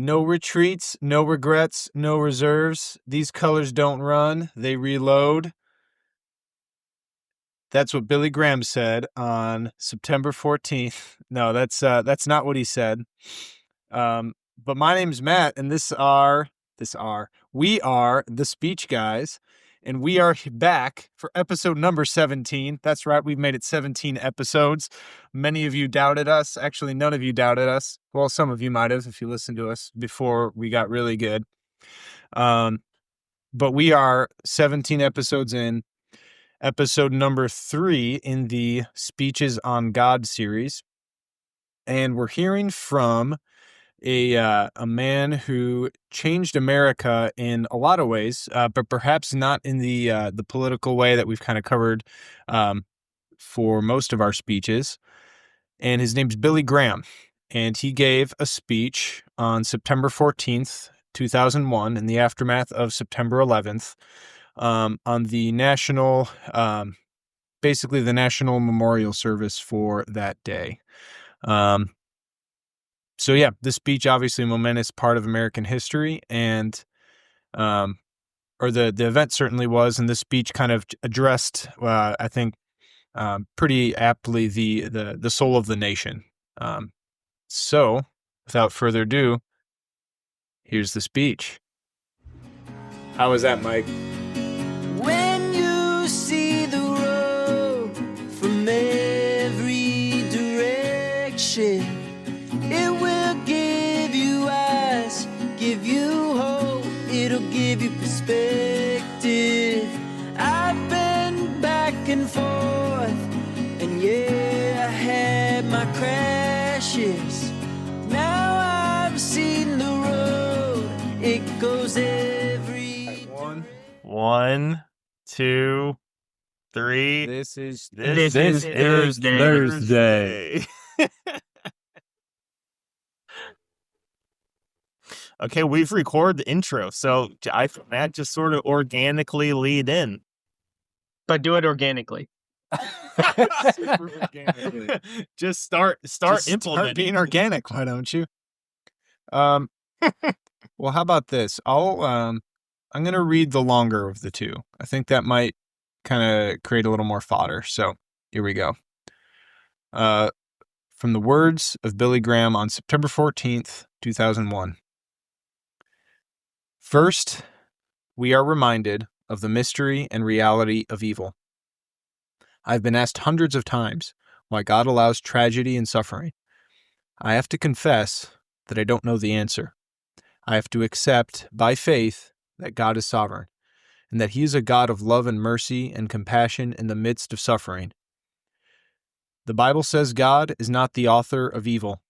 No retreats, no regrets, no reserves. These colors don't run, they reload. That's what Billy Graham said on September 14th. No, that's not what he said. But my name's Matt, and we are the Speech Guys, and we are back for episode number 17. That's right, we've made it 17 episodes. Many of you doubted us. Actually, none of you doubted us. Well, some of you might have if you listened to us before we got really good. But we are 17 episodes in, episode number 3 in the Speeches on God series. And we're hearing from a man who changed America in a lot of ways, but perhaps not in the political way that we've kind of covered for most of our speeches. And his name's Billy Graham, and he gave a speech on September 14th, 2001, in the aftermath of September 11th, on the national, basically the national memorial service for that day. So yeah, this speech, obviously a momentous part of American history, and or the event certainly was, and this speech kind of addressed, I think, pretty aptly the soul of the nation. So, without further ado, here's the speech. How was that, Mike? When you see the road from every direction, it will give you eyes, give you hope, it'll give you perspective. I've been back and forth, and yeah, I had my crashes. Now I've seen the road, it goes every... One, two, three. This is Thursday. Okay, we've recorded the intro, so Matt just sort of organically lead in. But do it organically. super organically. Just start implementing. Start being organic, why don't you? Well, how about this? I'm going to read the longer of the two. I think that might kind of create a little more fodder. So here we go. From the words of Billy Graham on September 14th, 2001. First, we are reminded of the mystery and reality of evil. I've been asked hundreds of times why God allows tragedy and suffering. I have to confess that I don't know the answer. I have to accept, by faith, that God is sovereign, and that He is a God of love and mercy and compassion in the midst of suffering. The Bible says God is not the author of evil.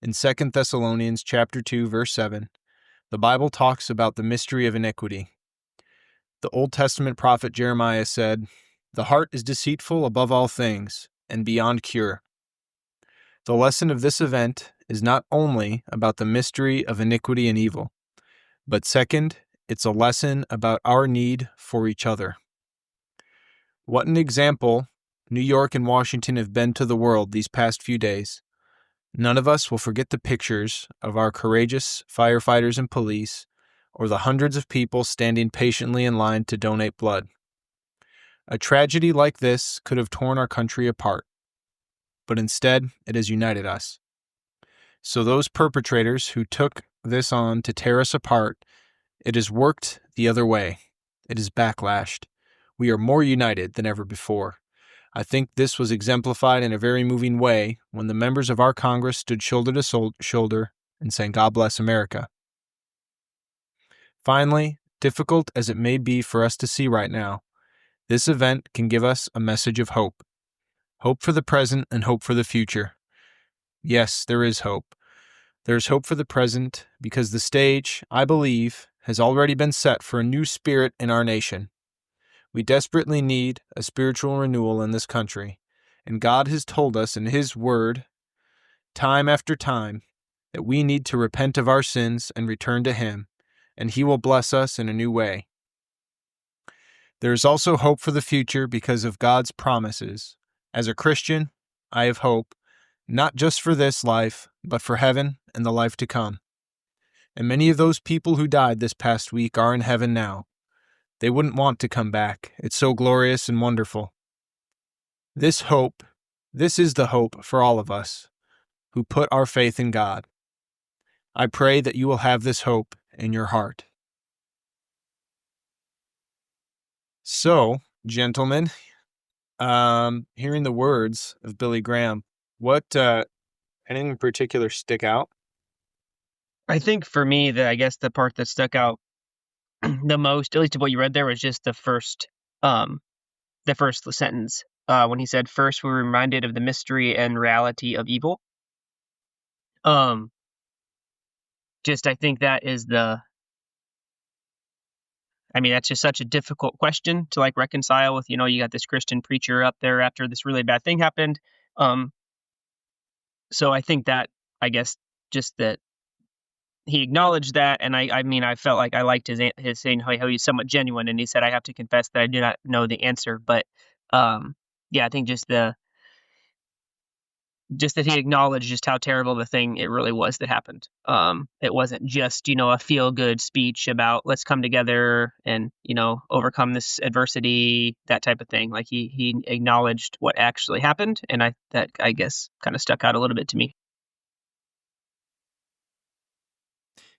In 2 Thessalonians chapter 2, verse 7, the Bible talks about the mystery of iniquity. The Old Testament prophet Jeremiah said, "The heart is deceitful above all things, and beyond cure." The lesson of this event is not only about the mystery of iniquity and evil, but second, it's a lesson about our need for each other. What an example New York and Washington have been to the world these past few days. None of us will forget the pictures of our courageous firefighters and police, or the hundreds of people standing patiently in line to donate blood. A tragedy like this could have torn our country apart, but instead it has united us. So those perpetrators who took this on to tear us apart, it has worked the other way. It has backlashed. We are more united than ever before. I think this was exemplified in a very moving way when the members of our Congress stood shoulder to shoulder and sang "God Bless America." Finally, difficult as it may be for us to see right now, this event can give us a message of hope. Hope for the present and hope for the future. Yes, there is hope. There is hope for the present because the stage, I believe, has already been set for a new spirit in our nation. We desperately need a spiritual renewal in this country, and God has told us in His Word, time after time, that we need to repent of our sins and return to Him, and He will bless us in a new way. There is also hope for the future because of God's promises. As a Christian, I have hope, not just for this life, but for heaven and the life to come. and many of those people who died this past week are in heaven now. They wouldn't want to come back. It's so glorious and wonderful. This is the hope for all of us who put our faith in God. I pray that you will have this hope in your heart. So, gentlemen, hearing the words of Billy Graham, what anything in particular stick out? I think for me, I guess the part that stuck out the most, at least of what you read there, was just the first sentence when he said, "First, we're reminded of the mystery and reality of evil." Just I think that is that's just such a difficult question to like reconcile with. You got this Christian preacher up there after this really bad thing happened. So I think that, I guess, just that he acknowledged that, and I felt like I liked his saying how he's somewhat genuine, and he said, "I have to confess that I do not know the answer," but I think just that he acknowledged just how terrible the thing it really was that happened. It wasn't just a feel good speech about let's come together and overcome this adversity, that type of thing. Like he acknowledged what actually happened, and that I guess kind of stuck out a little bit to me.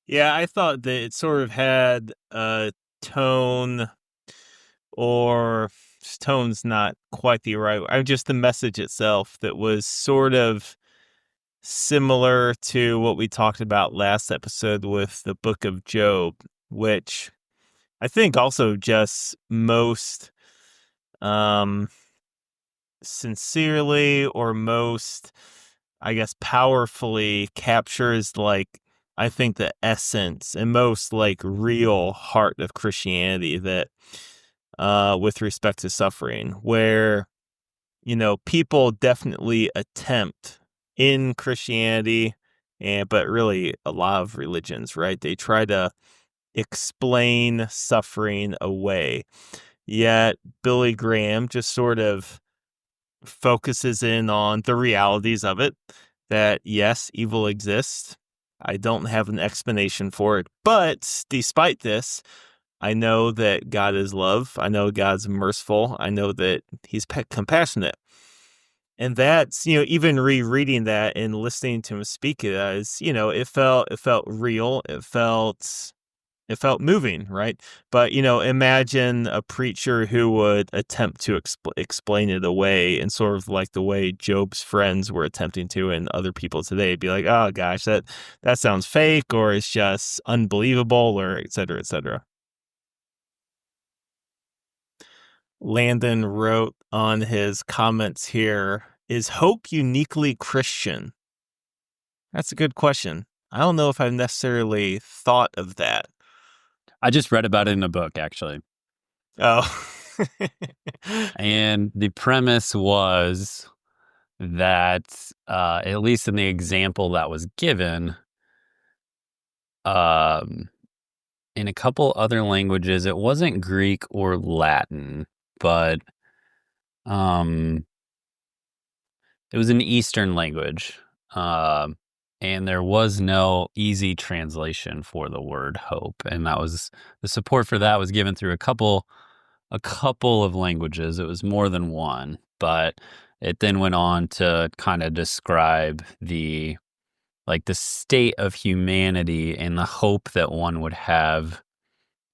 Yeah, I thought that it sort of had a tone, or tone's not quite the right word. Just the message itself that was sort of similar to what we talked about last episode with the book of Job, which I think also just most sincerely, or most, I guess, powerfully captures, like, I think the essence and most like real heart of Christianity, that with respect to suffering, where people definitely attempt in Christianity, but really a lot of religions, right? They try to explain suffering away. Yet Billy Graham just sort of focuses in on the realities of it, that yes, evil exists. I don't have an explanation for it, but despite this, I know that God is love. I know God's merciful. I know that he's compassionate. And that's, even rereading that and listening to him speak it, as, it felt real. It felt moving, right? But, imagine a preacher who would attempt to explain it away, and sort of like the way Job's friends were attempting to, and other people today be like, oh gosh, that sounds fake, or it's just unbelievable, or et cetera, et cetera. Landon wrote on his comments here, is hope uniquely Christian? That's a good question. I don't know if I've necessarily thought of that. I just read about it in a book, actually. Oh. And the premise was that, at least in the example that was given, in a couple other languages, it wasn't Greek or Latin, but it was an Eastern language. And there was no easy translation for the word hope. And that was the support for that was given through a couple of languages. It was more than one, but it then went on to kind of describe the state of humanity and the hope that one would have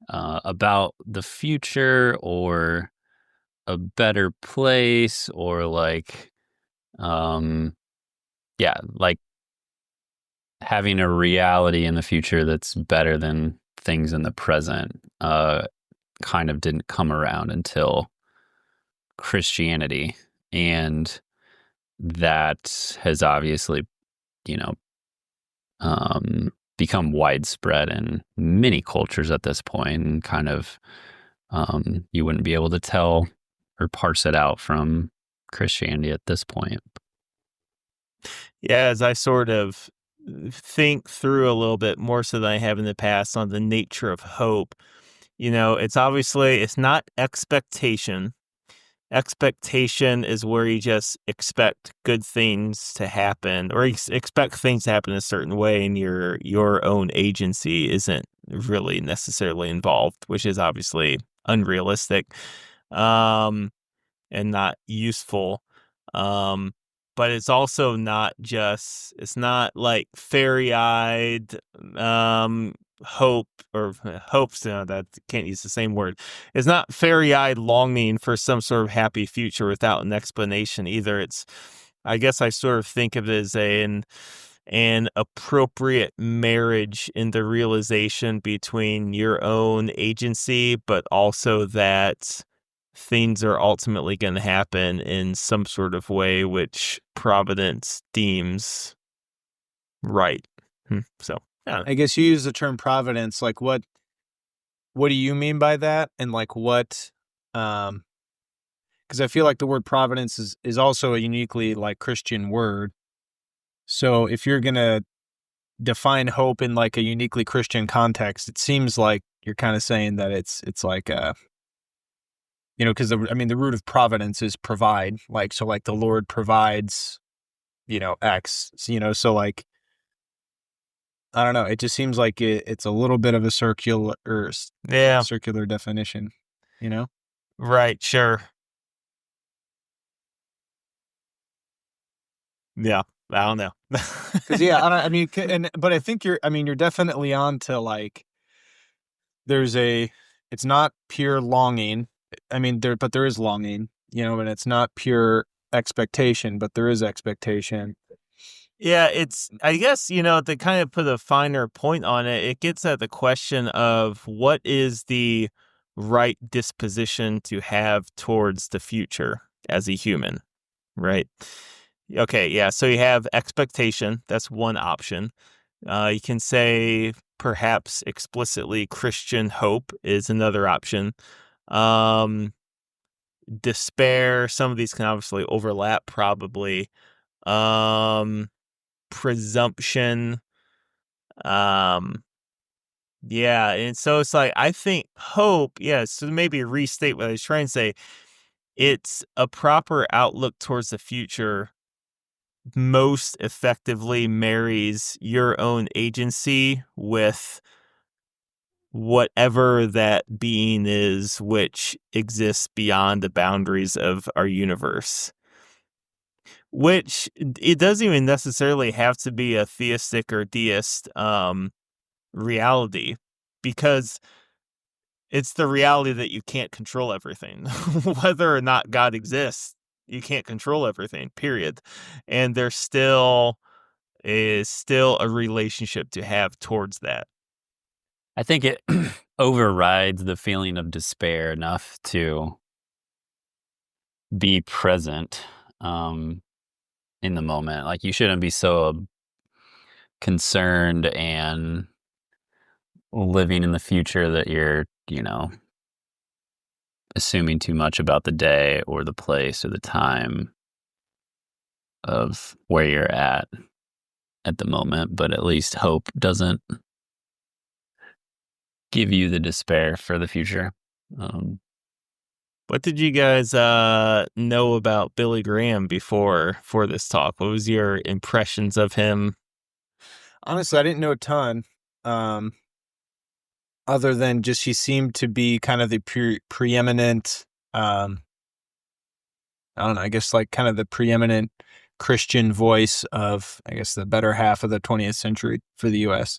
about the future, or a better place, or having a reality in the future that's better than things in the present. Kind of didn't come around until Christianity, and that has obviously, become widespread in many cultures at this point, and kind of you wouldn't be able to tell or parse it out from Christianity at this point. Yeah, as I sort of think through a little bit more so than I have in the past on the nature of hope, it's not expectation, Expectation is where you just expect good things to happen, or expect things to happen a certain way, and your own agency isn't really necessarily involved, which is obviously unrealistic, and not useful. But it's also it's not like fairy-eyed hope or hopes, that can't use the same word. It's not fairy-eyed longing for some sort of happy future without an explanation either. I guess I sort of think of it as an appropriate marriage in the realization between your own agency, but also that things are ultimately going to happen in some sort of way which Providence deems right. So, yeah. I guess you use the term providence. Like, what do you mean by that? And like, what? Because I feel like the word providence is also a uniquely like Christian word. So if you're gonna define hope in like a uniquely Christian context, it seems like you're kind of saying that it's like because the root of providence is provide, like, so like the Lord provides, X, so like, I don't know, it just seems like it's a little bit of a circular Yeah, circular definition, right, sure. Yeah, I don't know. because but I think you're definitely on to like, it's not pure longing. There is longing, and it's not pure expectation, but there is expectation. Yeah, I guess, to kind of put a finer point on it, it gets at the question of what is the right disposition to have towards the future as a human, right? Okay, yeah, so you have expectation. That's one option. You can say perhaps explicitly Christian hope is another option. Despair, some of these can obviously overlap probably. Presumption. Um, yeah, and so it's like, I think hope, yeah, so maybe restate what I was trying to say. It's a proper outlook towards the future most effectively marries your own agency with whatever that being is which exists beyond the boundaries of our universe. Which it doesn't even necessarily have to be a theistic or deist reality, because it's the reality that you can't control everything. Whether or not God exists, you can't control everything, period. And there still is still a relationship to have towards that. I think it overrides the feeling of despair enough to be present in the moment. Like, you shouldn't be so concerned and living in the future that you're, assuming too much about the day or the place or the time of where you're at the moment. But at least hope doesn't give you the despair for the future. What did you guys know about Billy Graham before for this talk? What was your impressions of him? Honestly, I didn't know a ton, other than just he seemed to be kind of the preeminent, I don't know, I guess like kind of the preeminent Christian voice of, I guess, the better half of the 20th century for the U.S.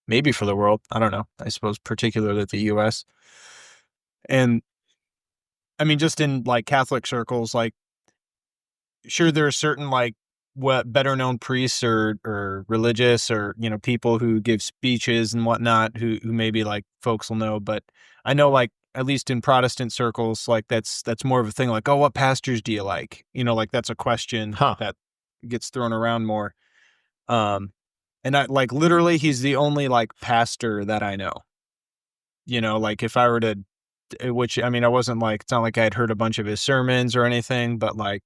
Maybe for the world. I don't know. I suppose particularly the U.S. And just in like Catholic circles, like, sure, there are certain like what better known priests or religious or people who give speeches and whatnot who maybe like folks will know, but I know, like, at least in Protestant circles, like that's more of a thing, like, oh, what pastors do you like, like that's a question that gets thrown around more. And I like, literally, he's the only like pastor that I know, like if I were to, which I wasn't like, it's not like I'd heard a bunch of his sermons or anything, but like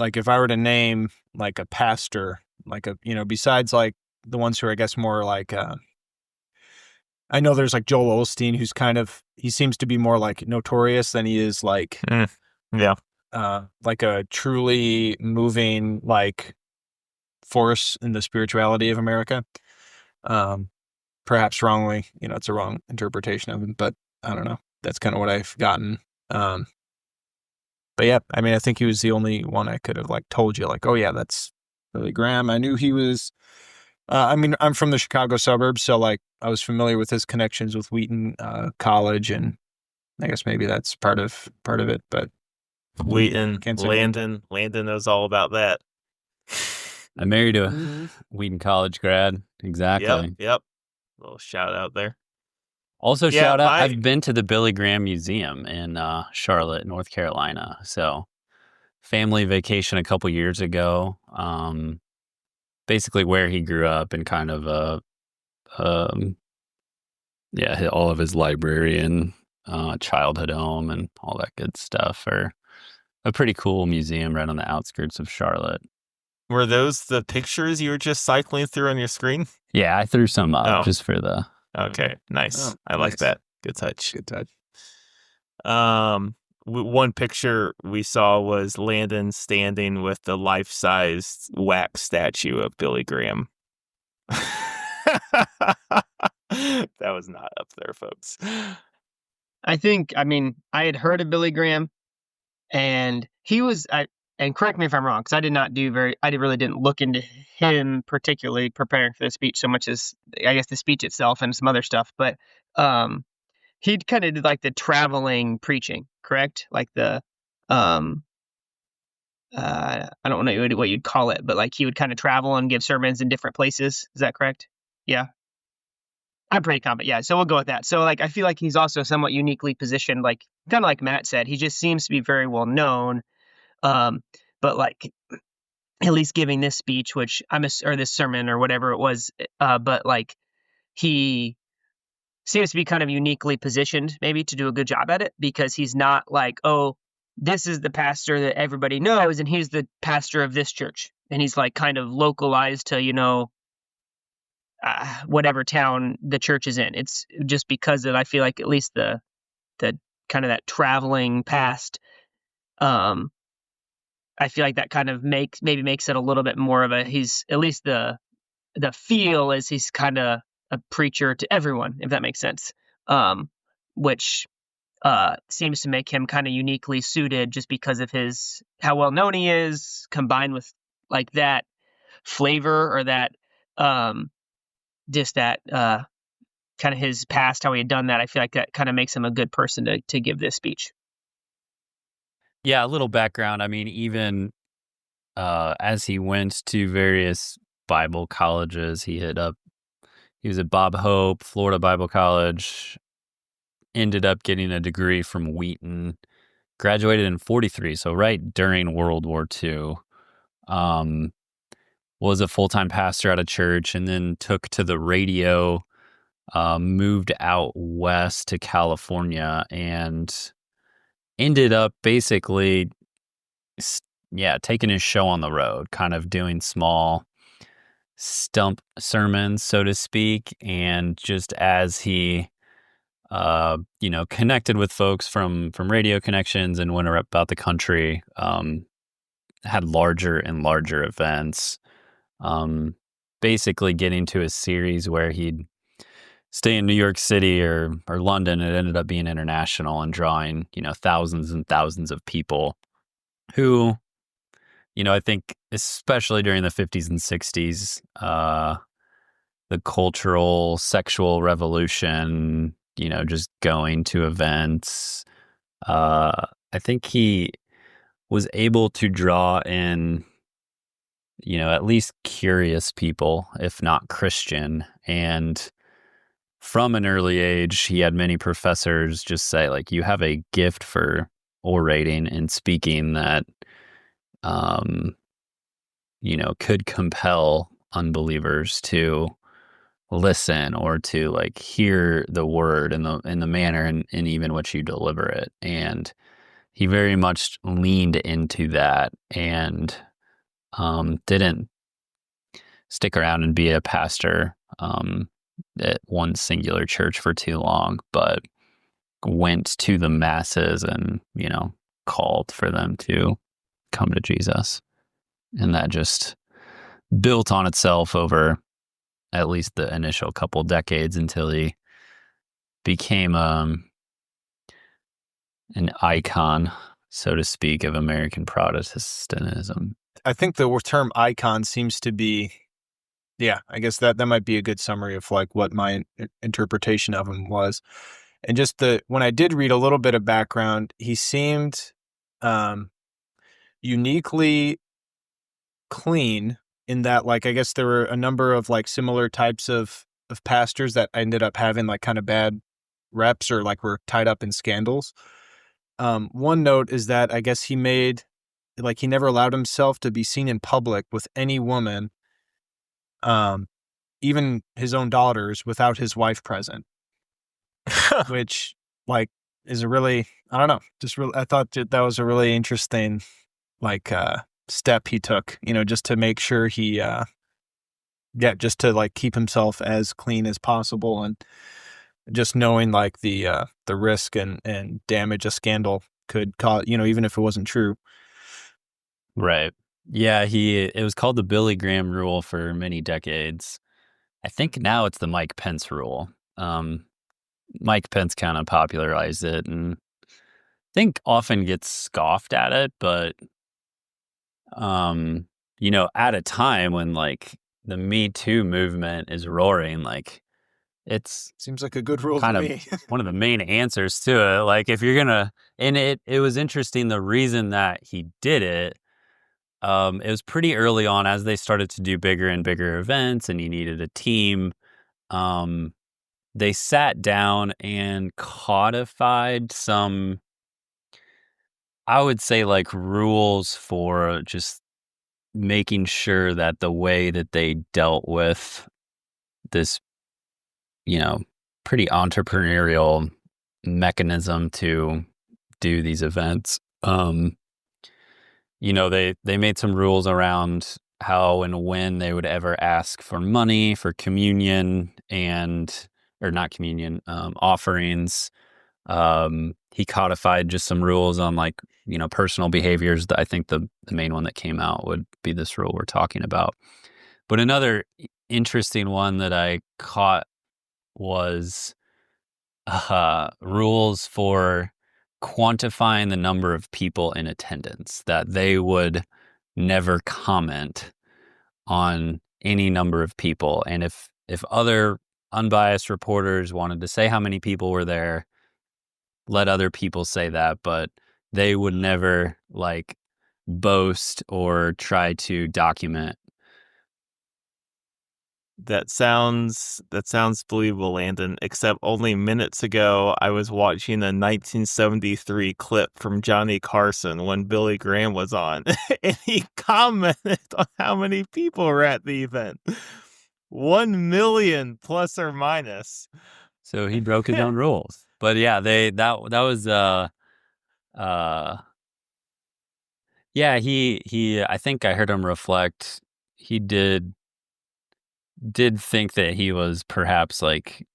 if I were to name like a pastor, like a, besides like the ones who are, I guess, more like, I know there's like Joel Osteen, who's he seems to be more like notorious than he is like, Yeah. like a truly moving like force in the spirituality of America. Perhaps wrongly, it's a wrong interpretation of him, but I don't know. That's kind of what I've gotten. But yeah, I mean, I think he was the only one I could have like told you like, oh yeah, that's Billy Graham. I knew he was. I mean, I'm from the Chicago suburbs, so like I was familiar with his connections with Wheaton College, and I guess maybe that's part of it. But Wheaton, can't say Landon knows all about that. I married a Wheaton College grad. Exactly. Yep. Little shout out there. Also, shout out, I've been to the Billy Graham Museum in Charlotte, North Carolina. So, family vacation a couple years ago. Basically where he grew up and kind of all of his library and childhood home and all that good stuff are a pretty cool museum right on the outskirts of Charlotte. Were those the pictures you were just cycling through on your screen? Yeah, I threw some up just for the... Okay, nice. I like that. Good touch. One picture we saw was Landon standing with the life-sized wax statue of Billy Graham. That was not up there, folks. I mean, I had heard of Billy Graham, and he was, and correct me if I'm wrong, because I really didn't look into him particularly preparing for the speech so much as, I guess, the speech itself and some other stuff. But he kind of did like the traveling preaching, correct? Like the, I don't know what you'd call it, but like he would kind of travel and give sermons in different places. Is that correct? Yeah. I'm pretty confident. Yeah. So we'll go with that. So like, I feel like he's also somewhat uniquely positioned, like kind of like Matt said, he just seems to be very well known. But like at least giving this speech, or this sermon or whatever it was, but like he seems to be kind of uniquely positioned maybe to do a good job at it, because he's not like, oh, this is the pastor that everybody knows and he's the pastor of this church, and he's like kind of localized to whatever town the church is in. It's just because of, I feel like, at least the kind of that traveling past. I feel like that kind of makes it a little bit more of he's at least the feel is he's kind of a preacher to everyone, if that makes sense. Which seems to make him kind of uniquely suited just because of how well known he is, combined with like that flavor or that just that kind of his past, how he had done that. I feel like that kind of makes him a good person to give this speech. Yeah, a little background. I mean, even as he went to various Bible colleges, he was at Bob Hope, Florida Bible College, ended up getting a degree from Wheaton, graduated in 1943, so right during World War II. Was a full-time pastor at a church, and then took to the radio, moved out west to California, and ended up basically, taking his show on the road, kind of doing small stump sermons, so to speak. And just as he, connected with folks from radio connections and went about the country, had larger and larger events, basically getting to a series where he'd stay in New York City or London. It ended up being international and drawing, thousands and thousands of people who, I think especially during the 50s and 60s, the cultural, sexual revolution, just going to events. I think he was able to draw in, at least curious people, if not Christian. And from an early age, he had many professors just say, like, you have a gift for orating and speaking that, could compel unbelievers to listen or to like hear the word in the manner and even which you deliver it. And he very much leaned into that and didn't stick around and be a pastor. at one singular church for too long, but went to the masses and, called for them to come to Jesus. And that just built on itself over at least the initial couple decades until he became an icon, so to speak, of American Protestantism. I think the term icon seems to be, yeah, I guess that might be a good summary of like what my interpretation of him was. And just when I did read a little bit of background, he seemed uniquely clean in that, like, I guess there were a number of like similar types of pastors that ended up having like kind of bad reps or like were tied up in scandals. One note is that I guess he never allowed himself to be seen in public with any woman, even his own daughters, without his wife present, which like is a really, I don't know, I thought that was a really interesting like step he took, just to make sure he just to like keep himself as clean as possible, and just knowing like the risk and damage a scandal could cause, even if it wasn't true. Right. Yeah, it was called the Billy Graham rule for many decades. I think now it's the Mike Pence rule. Mike Pence kind of popularized it and I think often gets scoffed at it, but at a time when like the Me Too movement is roaring, like it's Seems like a good rule kind to of me. one of the main answers to it. Like if you're gonna, and it was interesting the reason that he did it. It was pretty early on as they started to do bigger and bigger events, and you needed a team. They sat down and codified some, I would say, like rules for just making sure that the way that they dealt with this, pretty entrepreneurial mechanism to do these events. They made some rules around how and when they would ever ask for money for communion or not communion, offerings. He codified just some rules on like, personal behaviors. I think the main one that came out would be this rule we're talking about. But another interesting one that I caught was rules for quantifying the number of people in attendance, that they would never comment on any number of people. And if other unbiased reporters wanted to say how many people were there, let other people say that, but they would never like boast or try to document. That sounds believable, Landon, except only minutes ago I was watching a 1973 clip from Johnny Carson when Billy Graham was on, and he commented on how many people were at the event. 1 million plus or minus. So he broke his own rules. But yeah, that was yeah, he I think I heard him reflect. He did think that he was perhaps like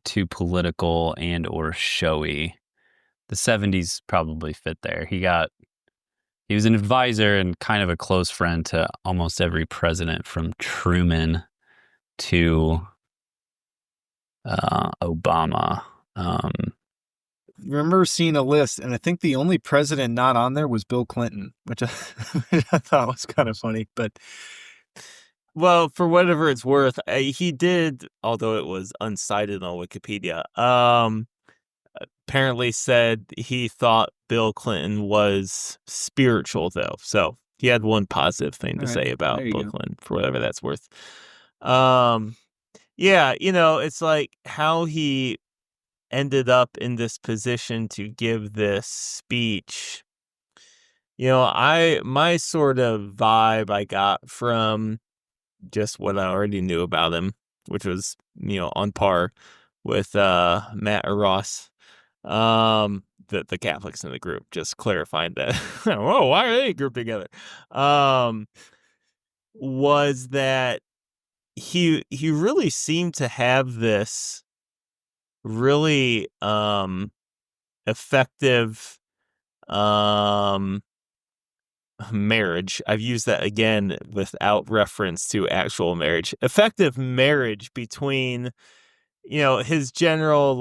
too political and or showy. The 70s probably fit there. He was an advisor and kind of a close friend to almost every president from Truman to Obama. Remember seeing a list, and I think the only president not on there was Bill Clinton, which I thought was kind of funny. But well, for whatever it's worth, he did, although it was uncited on Wikipedia, apparently said he thought Bill Clinton was spiritual, though. So he had one positive thing to say about Bill Clinton, for whatever that's worth. Yeah, it's like how he ended up in this position to give this speech. My sort of vibe I got from just what I already knew about him, which was, on par with Matt or Ross, the Catholics in the group, just clarifying that. Whoa, why are they grouped together? Was that he really seemed to have this really effective marriage. I've used that again without reference to actual marriage. Effective marriage between, his general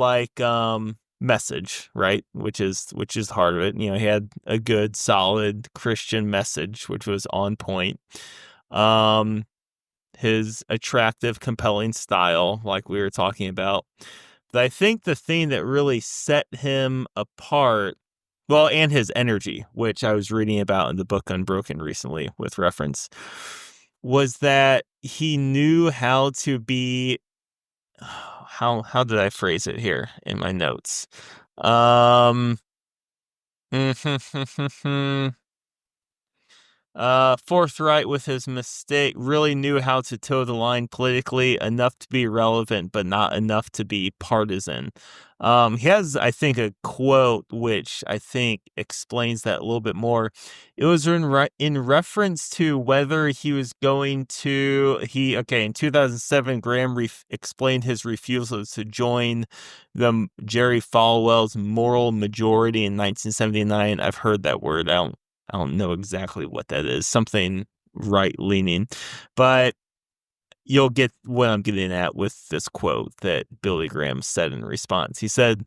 message, right? Which is the heart of it. He had a good, solid Christian message, which was on point. His attractive, compelling style, like we were talking about. But I think the thing that really set him apart, well, and his energy, which I was reading about in the book Unbroken recently with reference, was that he knew how to be, how did I phrase it here in my notes? Forthright with his mistake, really knew how to toe the line politically, enough to be relevant, but not enough to be partisan. He has, I think, a quote which I think explains that a little bit more. It was in reference to whether he was going to, in 2007, Graham explained his refusal to join Jerry Falwell's moral majority in 1979. I've heard that word. I don't know exactly what that is. Something right-leaning. But you'll get what I'm getting at with this quote that Billy Graham said in response. He said,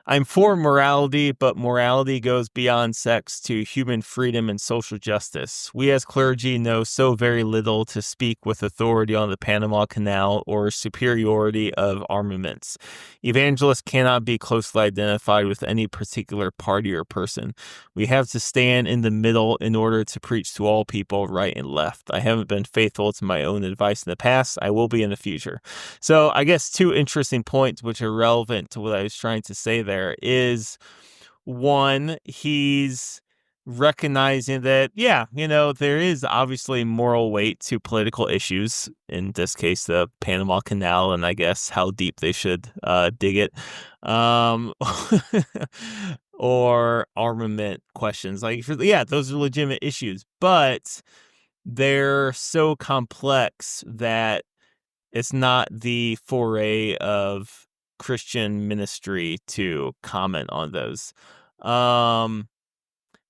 "I'm for morality, but morality goes beyond sex to human freedom and social justice. We as clergy know so very little to speak with authority on the Panama Canal or superiority of armaments. Evangelists cannot be closely identified with any particular party or person. We have to stand in the middle in order to preach to all people, right and left. I haven't been faithful to my own advice in the past. I will be in the future." So I guess two interesting points which are relevant to what I was trying to say there is, one, he's recognizing that, there is obviously moral weight to political issues, in this case, the Panama Canal, and I guess how deep they should dig it, or armament questions. Those are legitimate issues, but they're so complex that it's not the foray of Christian ministry to comment on those.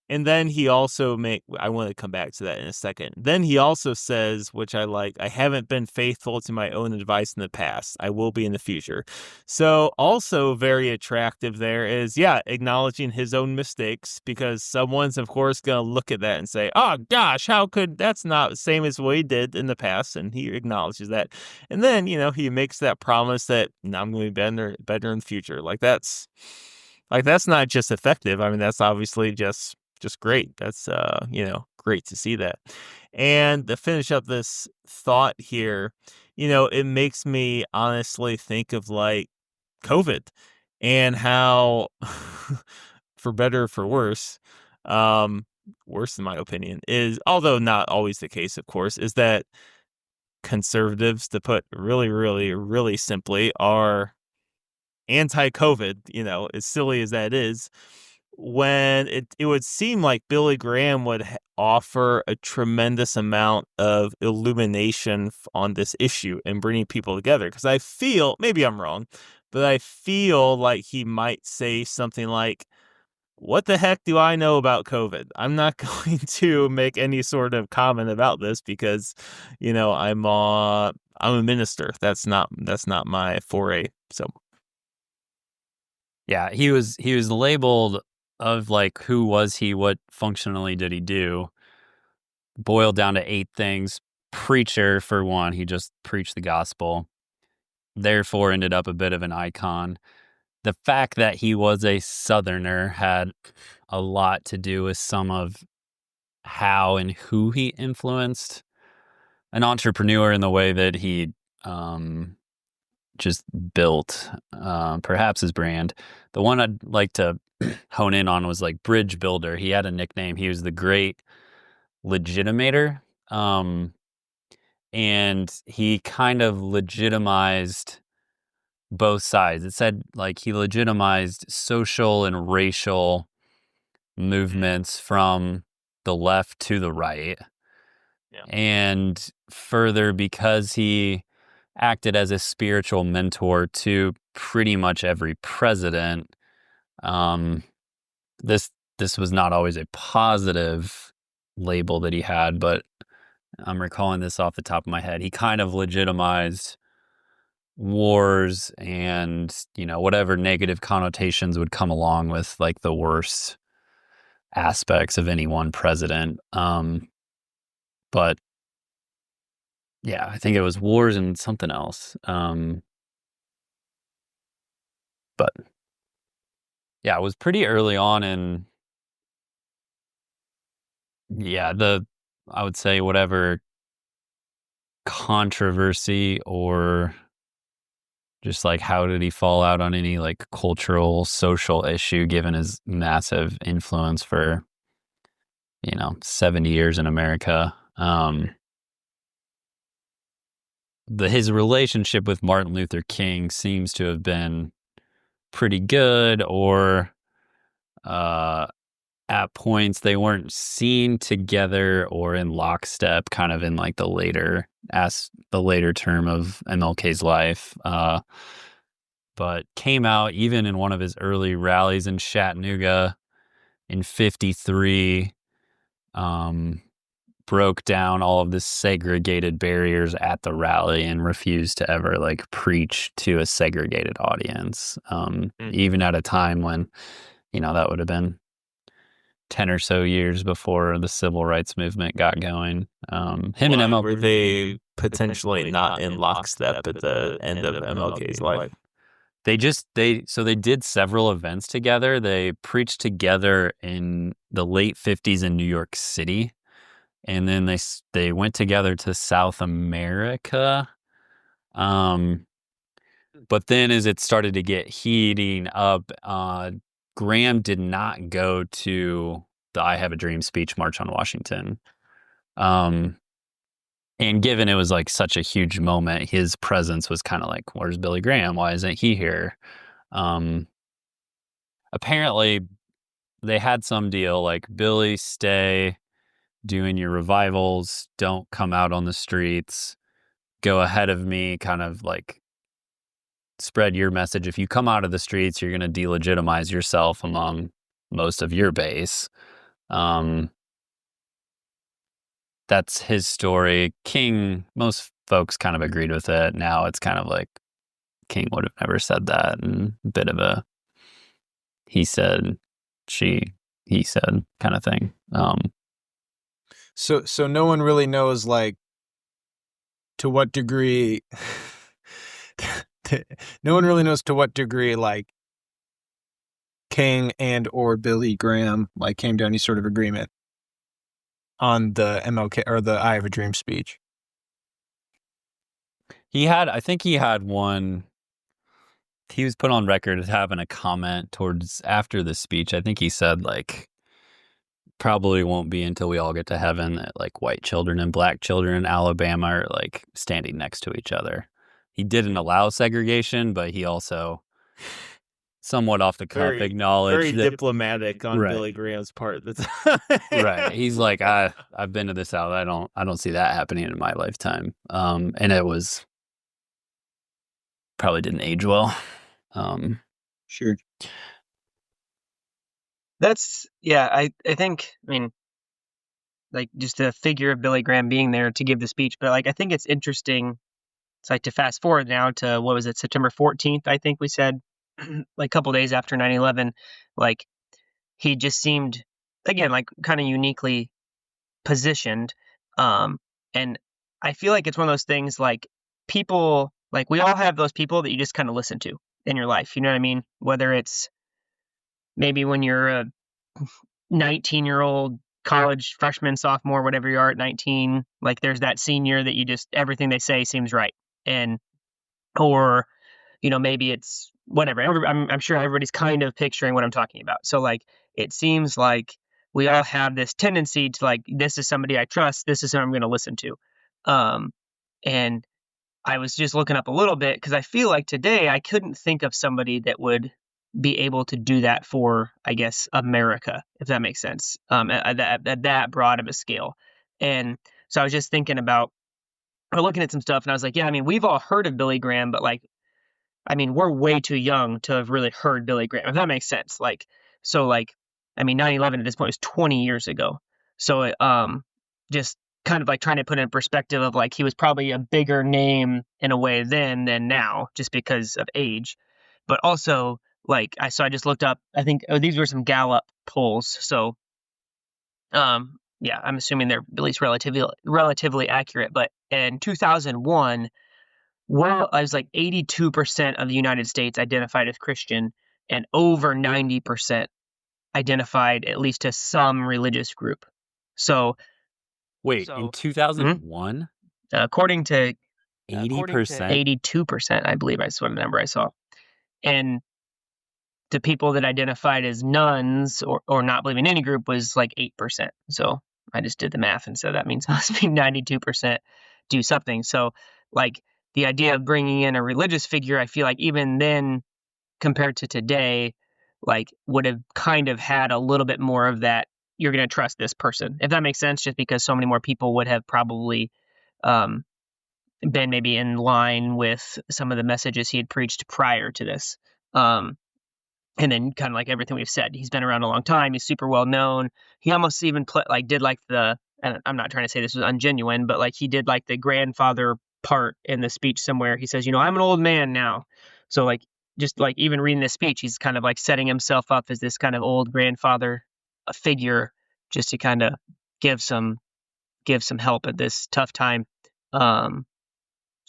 And then he also I want to come back to that in a second. Then he also says, which I like, "I haven't been faithful to my own advice in the past. I will be in the future." So also very attractive there is, acknowledging his own mistakes, because someone's, of course, going to look at that and say, "Oh, gosh, that's not the same as what he did in the past." And he acknowledges that. And then, he makes that promise that, "Now I'm going to be better in the future." That's not just effective. I mean, that's obviously just great. That's, great to see that. And to finish up this thought here, it makes me honestly think of COVID and how, for better or for worse, worse in my opinion, is, although not always the case, of course, is that conservatives, to put really, really, really simply, are anti-COVID, as silly as that is, when it would seem like Billy Graham would offer a tremendous amount of illumination on this issue and bringing people together. Because I feel, maybe I'm wrong, but I feel like he might say something like, "What the heck do I know about COVID? I'm not going to make any sort of comment about this because, I'm a minister. That's not my foray." So. Yeah, he was labeled of who was he, what functionally did he do, boiled down to 8 things. Preacher, for one, he just preached the gospel, therefore ended up a bit of an icon. The fact that he was a Southerner had a lot to do with some of how and who he influenced. An entrepreneur in the way that he just built perhaps his brand. The one I'd like to hone in on was Bridge Builder. He had a nickname. He was the Great Legitimator. And he kind of legitimized both sides. It said he legitimized social and racial movements from the left to the right. And further, because he acted as a spiritual mentor to pretty much every president, this was not always a positive label that he had, but I'm recalling this off the top of my head. He kind of legitimized wars and, whatever negative connotations would come along with like the worst aspects of any one president. But yeah, I think it was wars and something else. But yeah, it was pretty early on in, I would say whatever controversy or just like how did he fall out on any like cultural, social issue given his massive influence for, 70 years in America. His relationship with Martin Luther King seems to have been pretty good, or at points they weren't seen together or in lockstep, kind of in like the later term of MLK's life. But came out even in one of his early rallies in Chattanooga in 53, broke down all of the segregated barriers at the rally and refused to ever like preach to a segregated audience. Even at a time when, that would have been 10 or so years before the civil rights movement got going. Him and MLK. Were they potentially not in lockstep at the end of MLK's life? They did several events together. They preached together in the late 50s in New York City. And then they went together to South America. But then as it started to get heating up, Graham did not go to the I Have a Dream speech march on Washington. And given it was like such a huge moment, his presence was kind of like, where's Billy Graham? Why isn't he here? Apparently they had some deal like, Billy, stay doing your revivals, don't come out on the streets, go ahead of me, kind of like spread your message. If you come out of the streets, you're going to delegitimize yourself among most of your base. That's his story. King, most folks kind of agreed with it. Now it's kind of like King would have never said that, and a bit of a he said, he said kind of thing. So no one really knows like to what degree no one really knows to what degree like King and or Billy Graham like came to any sort of agreement on the MLK or the I Have a Dream speech. I think he had one. He was put on record as having a comment towards after the speech. I think he said like, probably won't be until we all get to heaven that like white children and black children in Alabama are like standing next to each other. He didn't allow segregation, but he also somewhat off the cuff acknowledged very that, diplomatic on right. Billy Graham's part. That's right. He's like, I've been to the South. I don't see that happening in my lifetime. And it was probably didn't age well. Sure. That's, yeah, I think, I mean, like just the figure of Billy Graham being there to give the speech, but like I think it's interesting. It's like to fast forward now to what was it, September 14th, I think we said, like a couple days after 9/11, like he just seemed again like kind of uniquely positioned. And I feel like it's one of those things like people, like we all have those people that you just kind of listen to in your life. You know what I mean? Whether it's maybe when you're a 19-year-old college freshman, sophomore, whatever you are at 19, like there's that senior that you just, everything they say seems right. And, or, maybe it's whatever. I'm sure everybody's kind of picturing what I'm talking about. So like, it seems like we all have this tendency to like, this is somebody I trust. This is who I'm going to listen to. And I was just looking up a little bit because I feel like today I couldn't think of somebody that would be able to do that for, I guess, America, if that makes sense, at that broad of a scale. And So I was just thinking about, or looking at some stuff, and I was like, yeah, I mean, we've all heard of Billy Graham, but like, I mean, we're way too young to have really heard Billy Graham, if that makes sense. Like, so like, I mean, 9/11 at this point was 20 years ago. So just kind of like trying to put in perspective of like, he was probably a bigger name in a way then than now, just because of age. But also, like, I just looked up, I think these were some Gallup polls. So, yeah, I'm assuming they're at least relatively accurate. But in 2001, well, I was like 82% of the United States identified as Christian, and over 90% identified at least to some religious group. So, Wait, in mhm, 2001, according to 80%? 82%, I believe that's what the number I saw. And the people that identified as nuns or not believing in any group was like 8%. So I just did the math, and so that means must be 92% do something. So like the idea of bringing in a religious figure, I feel like even then compared to today, like would have kind of had a little bit more of that, you're going to trust this person, if that makes sense, just because so many more people would have probably um, been maybe in line with some of the messages he had preached prior to this. And then kind of like everything we've said, he's been around a long time. He's super well known. He almost even did like and I'm not trying to say this was ungenuine, but like he did like the grandfather part in the speech somewhere. He says, I'm an old man now. So like, just like even reading this speech, he's kind of like setting himself up as this kind of old grandfather figure, just to kind of give some help at this tough time. So I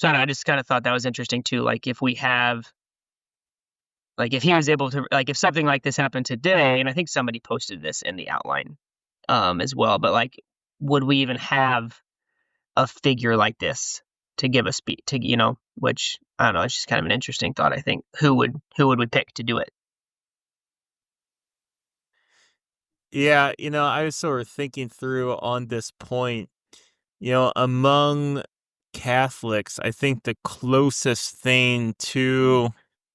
don't know, I just kind of thought that was interesting too. Like if we have, like if he was able to, like if something like this happened today, and I think somebody posted this in the outline as well, but like, would we even have a figure like this to give a speech to, which I don't know, it's just kind of an interesting thought. I think who would we pick to do it? Yeah, I was sort of thinking through on this point. Among Catholics, I think the closest thing to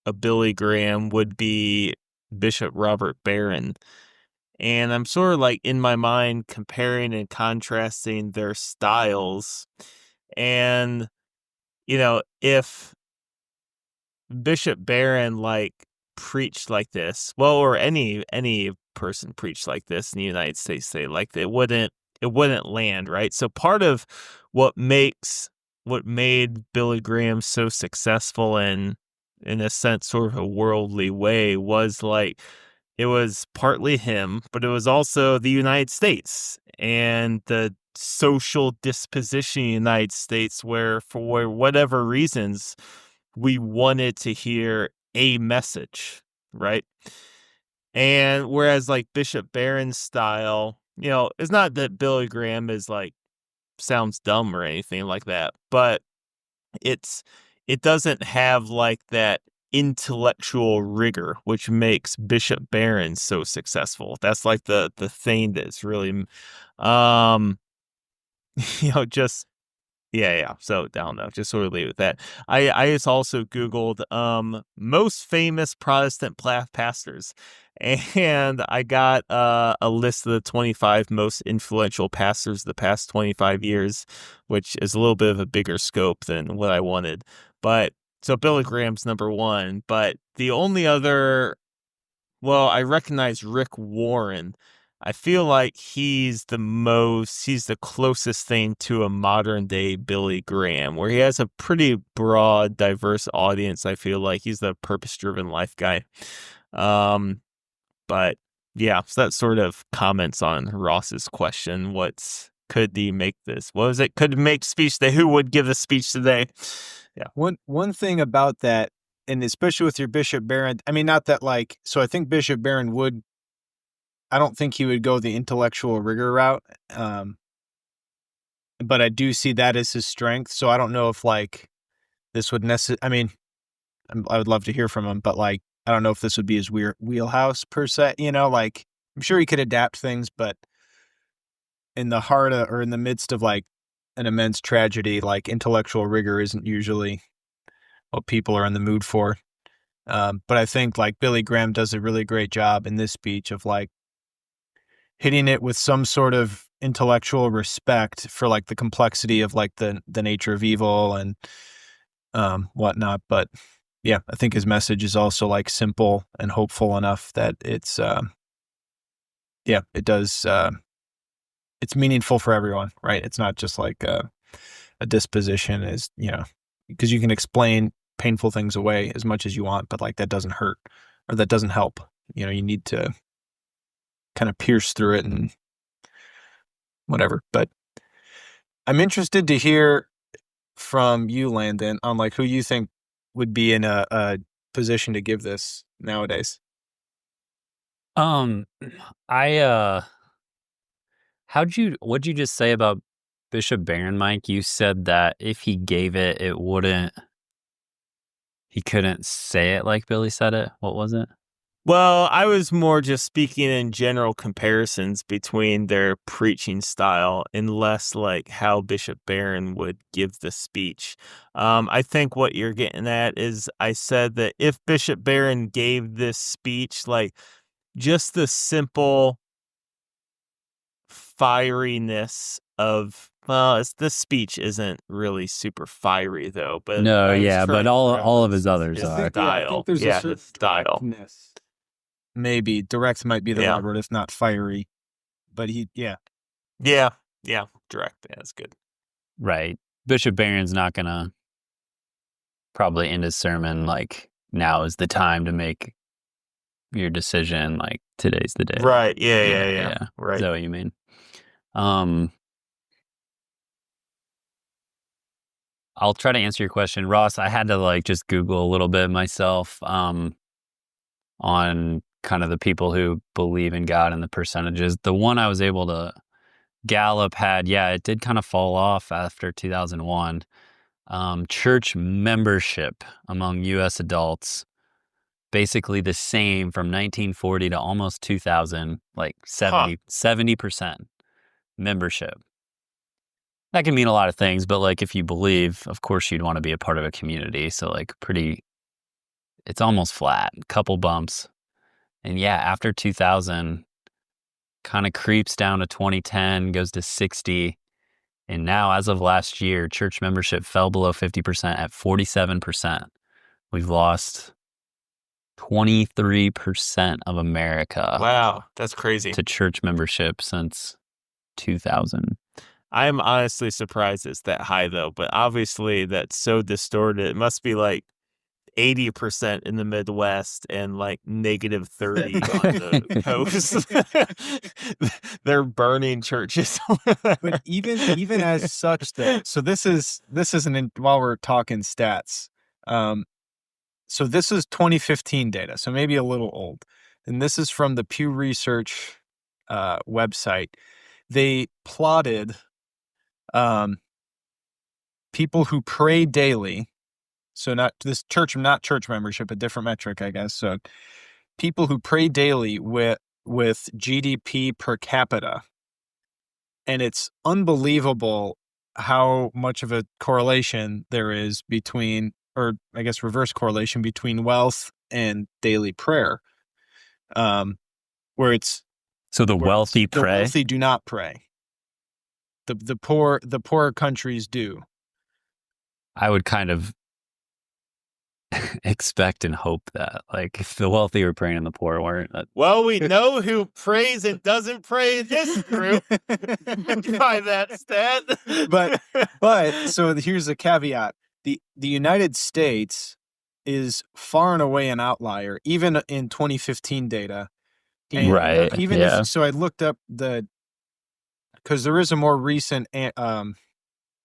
a Billy Graham would be Bishop Robert Barron. And I'm sort of like in my mind comparing and contrasting their styles. And, if Bishop Barron like preached like this, well, or any person preached like this in the United States, say like it wouldn't land, right? So part of what made Billy Graham so successful in a sense sort of a worldly way was like it was partly him, but it was also the United States and the social disposition in the United States where for whatever reasons we wanted to hear a message, right? And whereas like Bishop Barron's style, it's not that Billy Graham is like sounds dumb or anything like that, but it doesn't have like that intellectual rigor which makes Bishop Barron so successful. That's like the thing that's really just yeah. So I don't know, just sort of leave it at that. I just also Googled most famous Protestant pastors, and I got a list of the 25 most influential pastors of the past 25 years, which is a little bit of a bigger scope than what I wanted. But so Billy Graham's number one, but the only other, well, I recognize Rick Warren. I feel like he's the closest thing to a modern day Billy Graham, where he has a pretty broad, diverse audience. I feel like he's the purpose driven life guy. But yeah, so that sort of comments on Ross's question. Could he make this? What was it? Could make speech today? Who would give the speech today? Yeah. One thing about that, and especially with your Bishop Barron, I mean, not that like, so I think Bishop Barron I don't think he would go the intellectual rigor route. But I do see that as his strength. So I don't know if like this would I mean, I would love to hear from him, but like, I don't know if this would be his wheelhouse per se, like I'm sure he could adapt things, but in the heart of, or in the midst of like an immense tragedy, like intellectual rigor isn't usually what people are in the mood for. But I think like Billy Graham does a really great job in this speech of like hitting it with some sort of intellectual respect for like the complexity of like the nature of evil and whatnot. But yeah, I think his message is also like simple and hopeful enough that it's it does it's meaningful for everyone, right? It's not just like a disposition is, because you can explain painful things away as much as you want, but like that doesn't hurt or that doesn't help. You need to kind of pierce through it and whatever. But I'm interested to hear from you, Landon, on like who you think would be in a position to give this nowadays. I what'd you just say about Bishop Barron, Mike? You said that if he gave it, he couldn't say it like Billy said it. What was it? Well, I was more just speaking in general comparisons between their preaching style and less like how Bishop Barron would give the speech. I think what you're getting at is I said that if Bishop Barron gave this speech, like just the simple fieriness of, well, this speech isn't really super fiery though, but No, yeah, but all of his others his are. style. I think there's Yeah, a certain his style. directness. Maybe direct might be the right word, if not fiery. But Yeah, direct. Yeah, that's good. Right. Bishop Barron's not gonna probably end his sermon like, now is the time to make your decision, like today's the day. Right. Yeah. Right. Is that what you mean? I'll try to answer your question, Ross. I had to like just Google a little bit myself on kind of the people who believe in God and the percentages. The one I was able to Gallup had, it did kind of fall off after 2001. Church membership among U.S. adults, basically the same from 1940 to almost 2000, like 70% membership. That can mean a lot of things, but like if you believe, of course you'd want to be a part of a community. So like it's almost flat, couple bumps. And after 2000, kind of creeps down to 2010, goes to 60. And now, as of last year, church membership fell below 50% at 47%. We've lost 23% of America. Wow, that's crazy. To church membership since 2000. I'm honestly surprised it's that high, though. But obviously, that's so distorted. It must be like 80% in the Midwest and like negative 30 on the coast. They're burning churches. But even as such, so this isn't while we're talking stats. So this is 2015 data, so maybe a little old, and this is from the Pew Research website. They plotted people who pray daily. So not church membership, a different metric, I guess. So people who pray daily with GDP per capita. And it's unbelievable how much of a correlation there is between, or I guess reverse correlation between wealth and daily prayer. Where it's so the wealthy pray. The wealthy do not pray. The poor countries do. I would kind of expect and hope that, like, if the wealthy were praying and the poor weren't. Well, we know who prays and doesn't pray in this group by that stat. But so here's the caveat: the United States is far and away an outlier, even in 2015 data. And right. If, so I looked up because there is a more recent.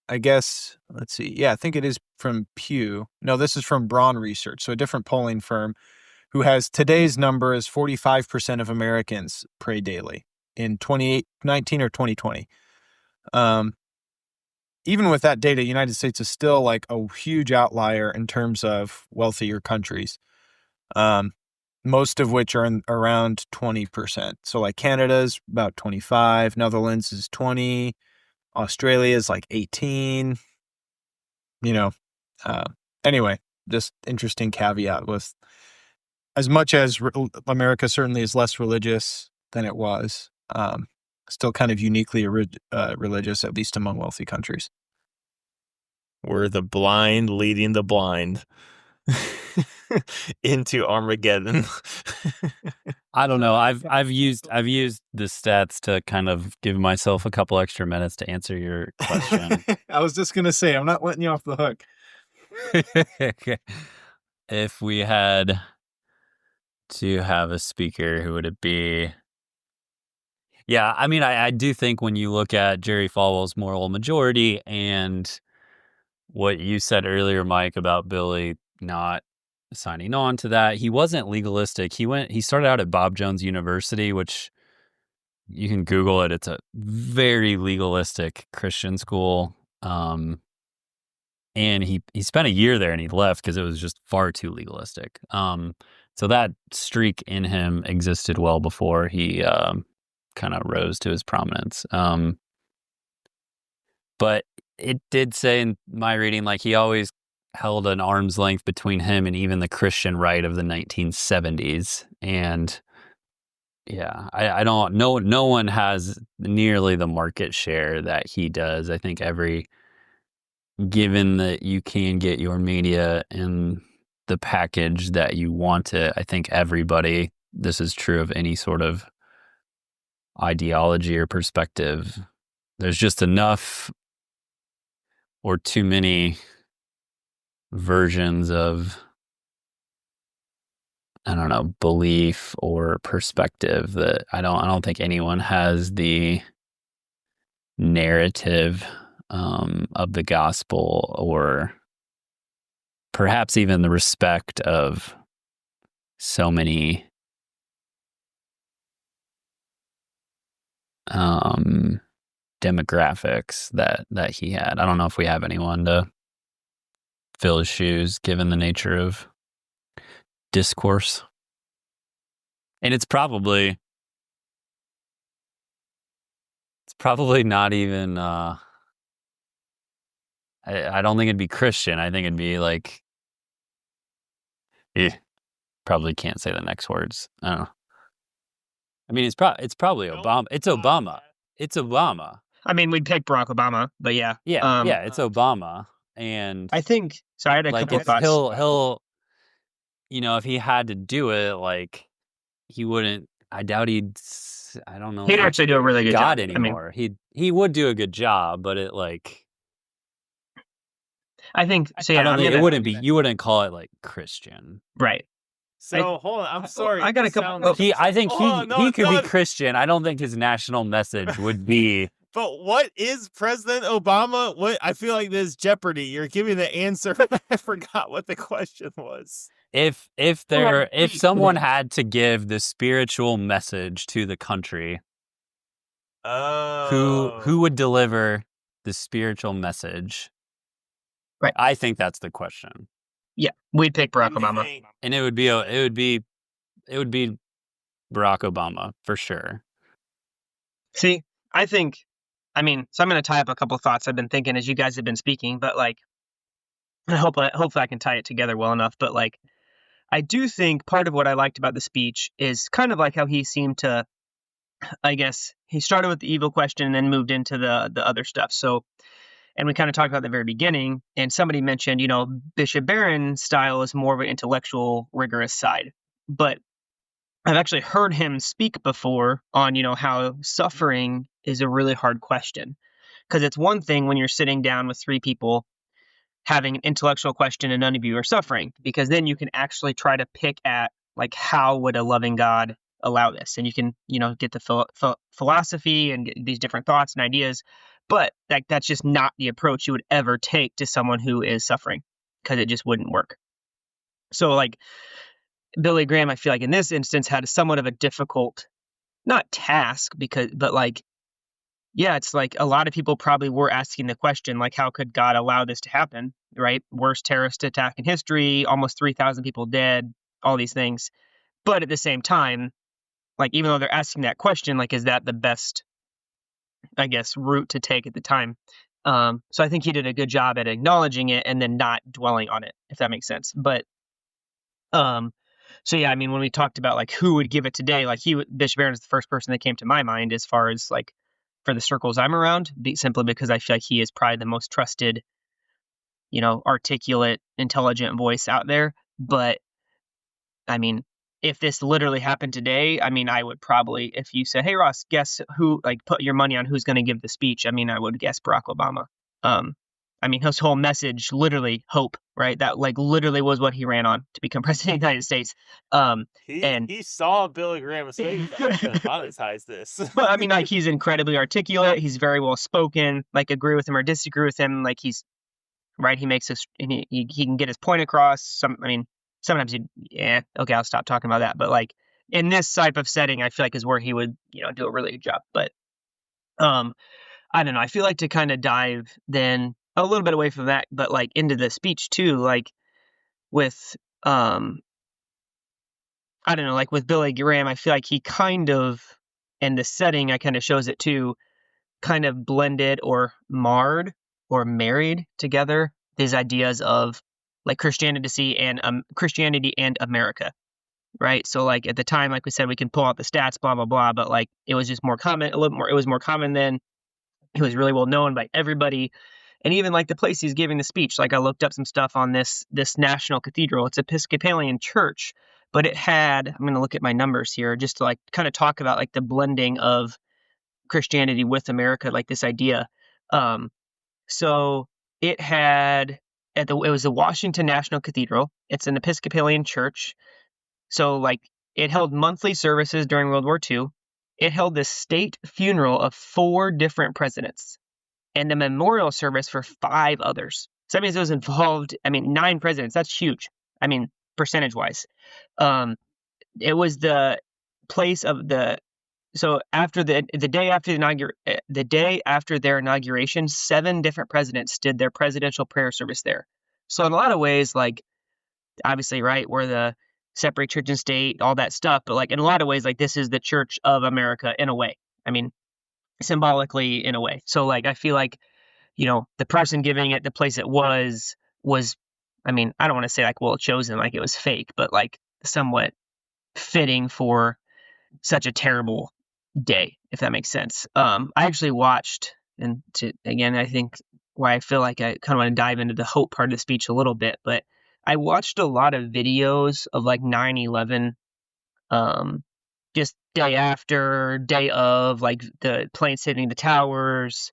I guess, let's see. Yeah, I think it is from Pew. No, this is from Braun Research, so a different polling firm who has today's number is 45% of Americans pray daily in 2019 or 2020. Even with that data, United States is still like a huge outlier in terms of wealthier countries, most of which are around 20%. So like Canada's about 25, Netherlands is 20, Australia is like 18, anyway, just interesting caveat with as much as America certainly is less religious than it was. still kind of uniquely religious, at least among wealthy countries. We're the blind leading the blind into Armageddon. I don't know. I've used the stats to kind of give myself a couple extra minutes to answer your question. I was just gonna say, I'm not letting you off the hook. If we had to have a speaker, who would it be? Yeah, I mean, I do think when you look at Jerry Falwell's moral majority and what you said earlier, Mike, about Billy not signing on to that, he wasn't legalistic. He started out at Bob Jones University, which you can Google it. It's a very legalistic Christian school. And he spent a year there and he left because it was just far too legalistic. So that streak in him existed well before he kind of rose to his prominence. But it did say in my reading, like, he always held an arm's length between him and even the Christian right of the 1970s. And yeah, I don't know. No one has nearly the market share that he does. I think given that you can get your media in the package that you want it, I think everybody, this is true of any sort of ideology or perspective, there's just enough or too many versions of, I don't know, belief or perspective that I don't think anyone has the narrative of the gospel, or perhaps even the respect of so many demographics that he had. I don't know if we have anyone to fill his shoes, given the nature of discourse. And it's probably not even I don't think it'd be Christian. I think it'd be like, probably can't say the next words. I don't know. I mean, it's probably Obama. It's Obama. It's Obama. I mean, we'd pick Barack Obama, but yeah. Yeah, it's Obama. And I think, so I had a like, couple thoughts. he'll, if he had to do it, like, he wouldn't, I doubt I don't know. He'd actually do a really good God job anymore. He would do a good job, but it, like, I think, so yeah. I don't think it wouldn't be, you wouldn't call it like Christian. Right. So hold on, I'm sorry. I got a couple. I think he could be Christian. I don't think his national message would be. But what is President Obama? What, I feel like this Jeopardy. You're giving the answer. I forgot what the question was. If someone had to give the spiritual message to the country, who would deliver the spiritual message? Right. I think that's the question. Yeah, we'd pick Barack Obama, and it would be Barack Obama for sure. See, I think, I mean, so I'm going to tie up a couple thoughts I've been thinking as you guys have been speaking, but like, hopefully I can tie it together well enough. But like, I do think part of what I liked about the speech is kind of like how he seemed to, I guess, he started with the evil question and then moved into the other stuff. So, and we kind of talked about at the very beginning, and somebody mentioned, Bishop Barron's style is more of an intellectual, rigorous side. But I've actually heard him speak before on, how suffering is a really hard question. Because it's one thing when you're sitting down with three people having an intellectual question and none of you are suffering, because then you can actually try to pick at, like, how would a loving God allow this? And you can, get the philosophy and get these different thoughts and ideas. But that's just not the approach you would ever take to someone who is suffering, because it just wouldn't work. So, like, Billy Graham, I feel like in this instance had somewhat of a difficult, not task, but like, yeah, it's like a lot of people probably were asking the question, like, how could God allow this to happen, right? Worst terrorist attack in history, almost 3,000 people dead, all these things. But at the same time, like, even though they're asking that question, like, is that the best, I guess, route to take at the time? So I think he did a good job at acknowledging it and then not dwelling on it, if that makes sense. But So yeah, I mean, when we talked about like who would give it today, like Bishop Barron is the first person that came to my mind as far as like for the circles I'm around, simply because I feel like he is probably the most trusted, articulate, intelligent voice out there. But I mean, if this literally happened today, I mean, I would probably, if you said, "Hey Ross, guess who?" Like, put your money on who's going to give the speech. I mean, I would guess Barack Obama. I mean, his whole message, literally hope, right? That like literally was what he ran on to become president of the United States. He saw Billy Graham's face. I'm gonna monetize this. But I mean, like he's incredibly articulate. He's very well spoken. Like agree with him or disagree with him. Like he's right. He makes us. He can get his point across. Sometimes okay, I'll stop talking about that. But like in this type of setting, I feel like is where he would do a really good job. But I don't know. I feel like to kind of dive then a little bit away from that, but like into the speech too, like with I don't know, like with Billy Graham, I feel like he kind of, and the setting I kind of shows it too, kind of blended or marred or married together these ideas of like Christianity and America, right? So like at the time, like we said, we can pull out the stats, blah blah blah, but like it was just more common, a little more. It was more common then. It was really well known by everybody. And even like the place he's giving the speech, like I looked up some stuff on this National Cathedral. It's Episcopalian church, but it had, I'm going to look at my numbers here just to like kind of talk about like the blending of Christianity with America, like this idea. So it had it was the Washington National Cathedral. It's an Episcopalian church. So like it held monthly services during World War II. It held the state funeral of 4 different presidents and a memorial service for 5 others. So that means it was involved, 9 presidents. That's huge. Percentage-wise. It was the place of so after the day after their inauguration, 7 different presidents did their presidential prayer service there. So in a lot of ways, like obviously, right, we're the separate church and state, all that stuff, but like in a lot of ways, like this is the Church of America in a way. Symbolically in a way. So like I feel like, the person giving it the place it was I don't want to say like well chosen, like it was fake, but like somewhat fitting for such a terrible day, if that makes sense. I actually watched, and again, I think why I feel like I kind of want to dive into the hope part of the speech a little bit, but I watched a lot of videos of like 9/11, just day of, like the planes hitting the towers,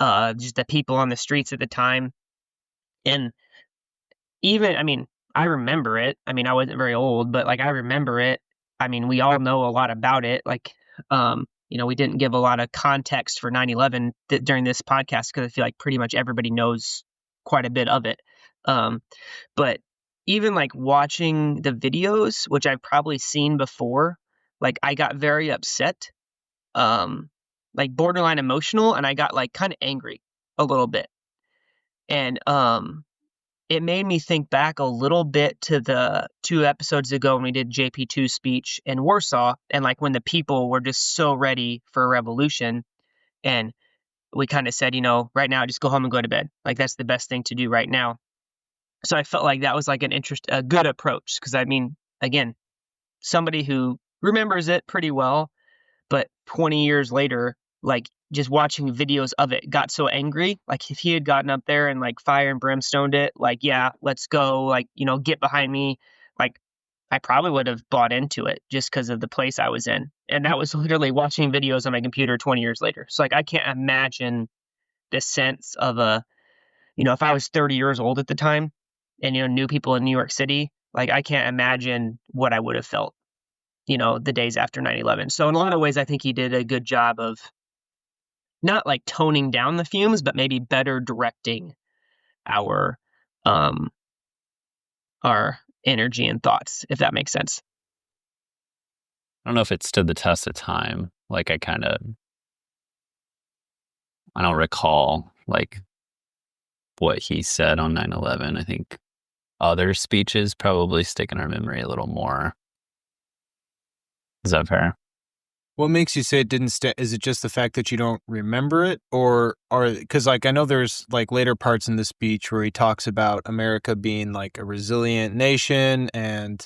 just the people on the streets at the time. And even, I remember it. I wasn't very old, but like I remember it. We all know a lot about it. Like, we didn't give a lot of context for 9/11 during this podcast because I feel like pretty much everybody knows quite a bit of it. But even like watching the videos, which I've probably seen before, like I got very upset, like borderline emotional, and I got like kind of angry a little bit. And it made me think back a little bit to the 2 episodes ago when we did JP2's speech in Warsaw, and like when the people were just so ready for a revolution, and we kind of said, right now just go home and go to bed. Like that's the best thing to do right now. So I felt like that was like a good approach, because again, somebody who remembers it pretty well, but 20 years later, like just watching videos of it, got so angry. Like if he had gotten up there and like fire and brimstoned it, like, yeah, let's go, like, get behind me. Like I probably would have bought into it just because of the place I was in. And that was literally watching videos on my computer 20 years later. So like I can't imagine the sense of if I was 30 years old at the time and, knew people in New York City, like I can't imagine what I would have felt, the days after 9/11. So in a lot of ways, I think he did a good job of not like toning down the fumes, but maybe better directing our energy and thoughts, if that makes sense. I don't know if it stood the test of time. Like I don't recall like what he said on 9/11. I think other speeches probably stick in our memory a little more. Is that fair? What makes you say it didn't stay? Is it just the fact that you don't remember it, because like I know there's like later parts in the speech where he talks about America being like a resilient nation and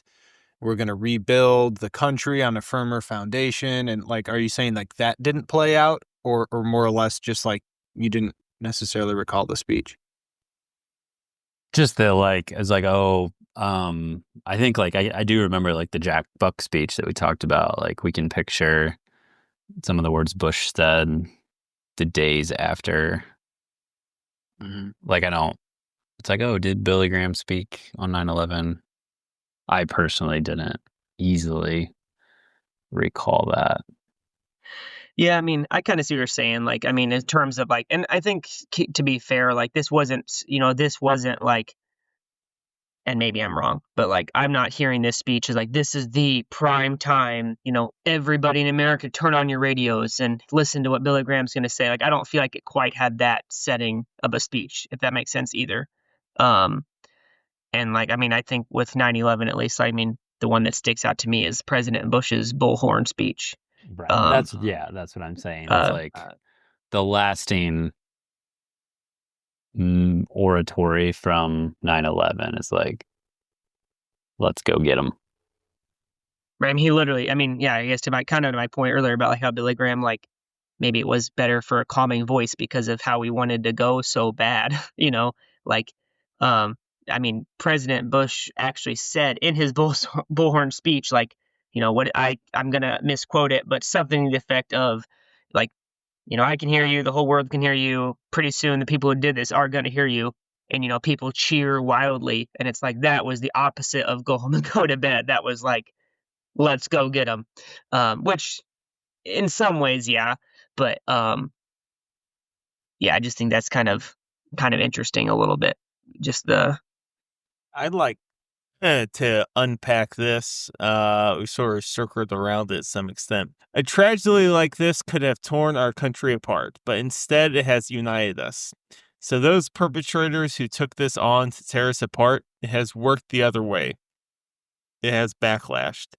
we're going to rebuild the country on a firmer foundation. And like, are you saying like that didn't play out, or more or less just like you didn't necessarily recall the speech? Just the like, it's like, I think like I do remember like the Jack Buck speech that we talked about. Like we can picture some of the words Bush said the days after. Like it's like, oh, did Billy Graham speak on 9/11? I personally didn't easily recall that. Yeah, I mean, I kind of see what you're saying. Like, I mean, in terms of like, and I think to be fair, like this wasn't like, and maybe I'm wrong, but like I'm not hearing this speech as like this is the prime time, everybody in America turn on your radios and listen to what Billy Graham's going to say. Like I don't feel like it quite had that setting of a speech, if that makes sense either. And like I mean, I think with 9/11 at least, I mean, the one that sticks out to me is President Bush's bullhorn speech. Right. Um, That's what I'm saying. It's like the lasting oratory from 9/11 is like, let's go get them. Right. I mean, he literally, I mean, yeah, I guess to my point earlier about like how Billy Graham, like maybe it was better for a calming voice because of how we wanted to go so bad, like, I mean, President Bush actually said in his bullhorn speech, like, what I'm going to misquote it, but something to the effect of like, I can hear you. The whole world can hear you. Pretty soon, the people who did this are going to hear you. And, people cheer wildly. And it's like that was the opposite of go home and go to bed. That was like, let's go get them. Which in some ways, yeah. But yeah, I just think that's kind of interesting a little bit. Just I'd like to unpack this. We sort of circled around it to some extent. A tragedy like this could have torn our country apart, but instead it has united us. So those perpetrators who took this on to tear us apart, it has worked the other way. It has backlashed.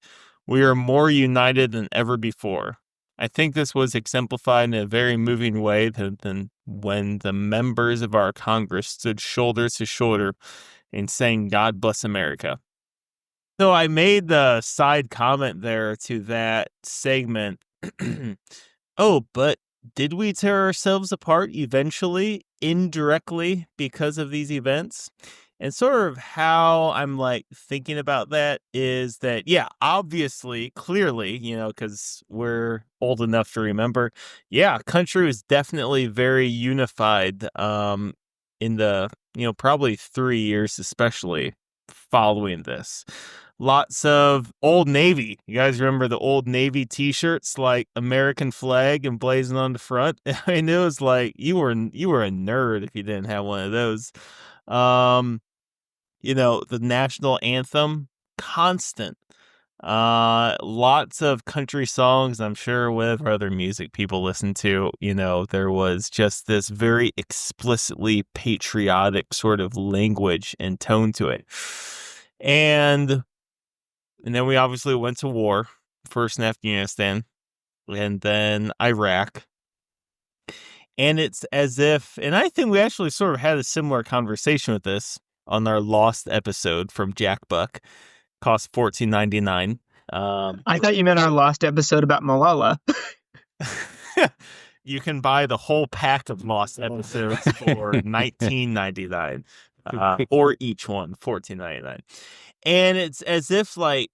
We are more united than ever before. I think this was exemplified in a very moving way than when the members of our Congress stood shoulder to shoulder and saying, God bless America. So I made the side comment there to that segment. Oh, but did we tear ourselves apart eventually, indirectly, because of these events? And sort of how I'm like thinking about that is that, yeah, obviously, clearly, because we're old enough to remember, yeah, country was definitely very unified in the, probably 3 years, especially following this. Lots of Old Navy. You guys remember the Old Navy t-shirts, like American flag emblazoned on the front? I mean, it was like you were a nerd if you didn't have one of those. The national anthem, constant. Lots of country songs, I'm sure whatever other music people listen to, there was just this very explicitly patriotic sort of language and tone to it. And then we obviously went to war, first in Afghanistan, and then Iraq. And it's as if, and I think we actually sort of had a similar conversation with this on our Lost episode from Jack Buck. Cost $14.99. I thought you meant our Lost episode about Malala. You can buy the whole pack of Lost episodes for $19.99, or each one $14.99. And it's as if like,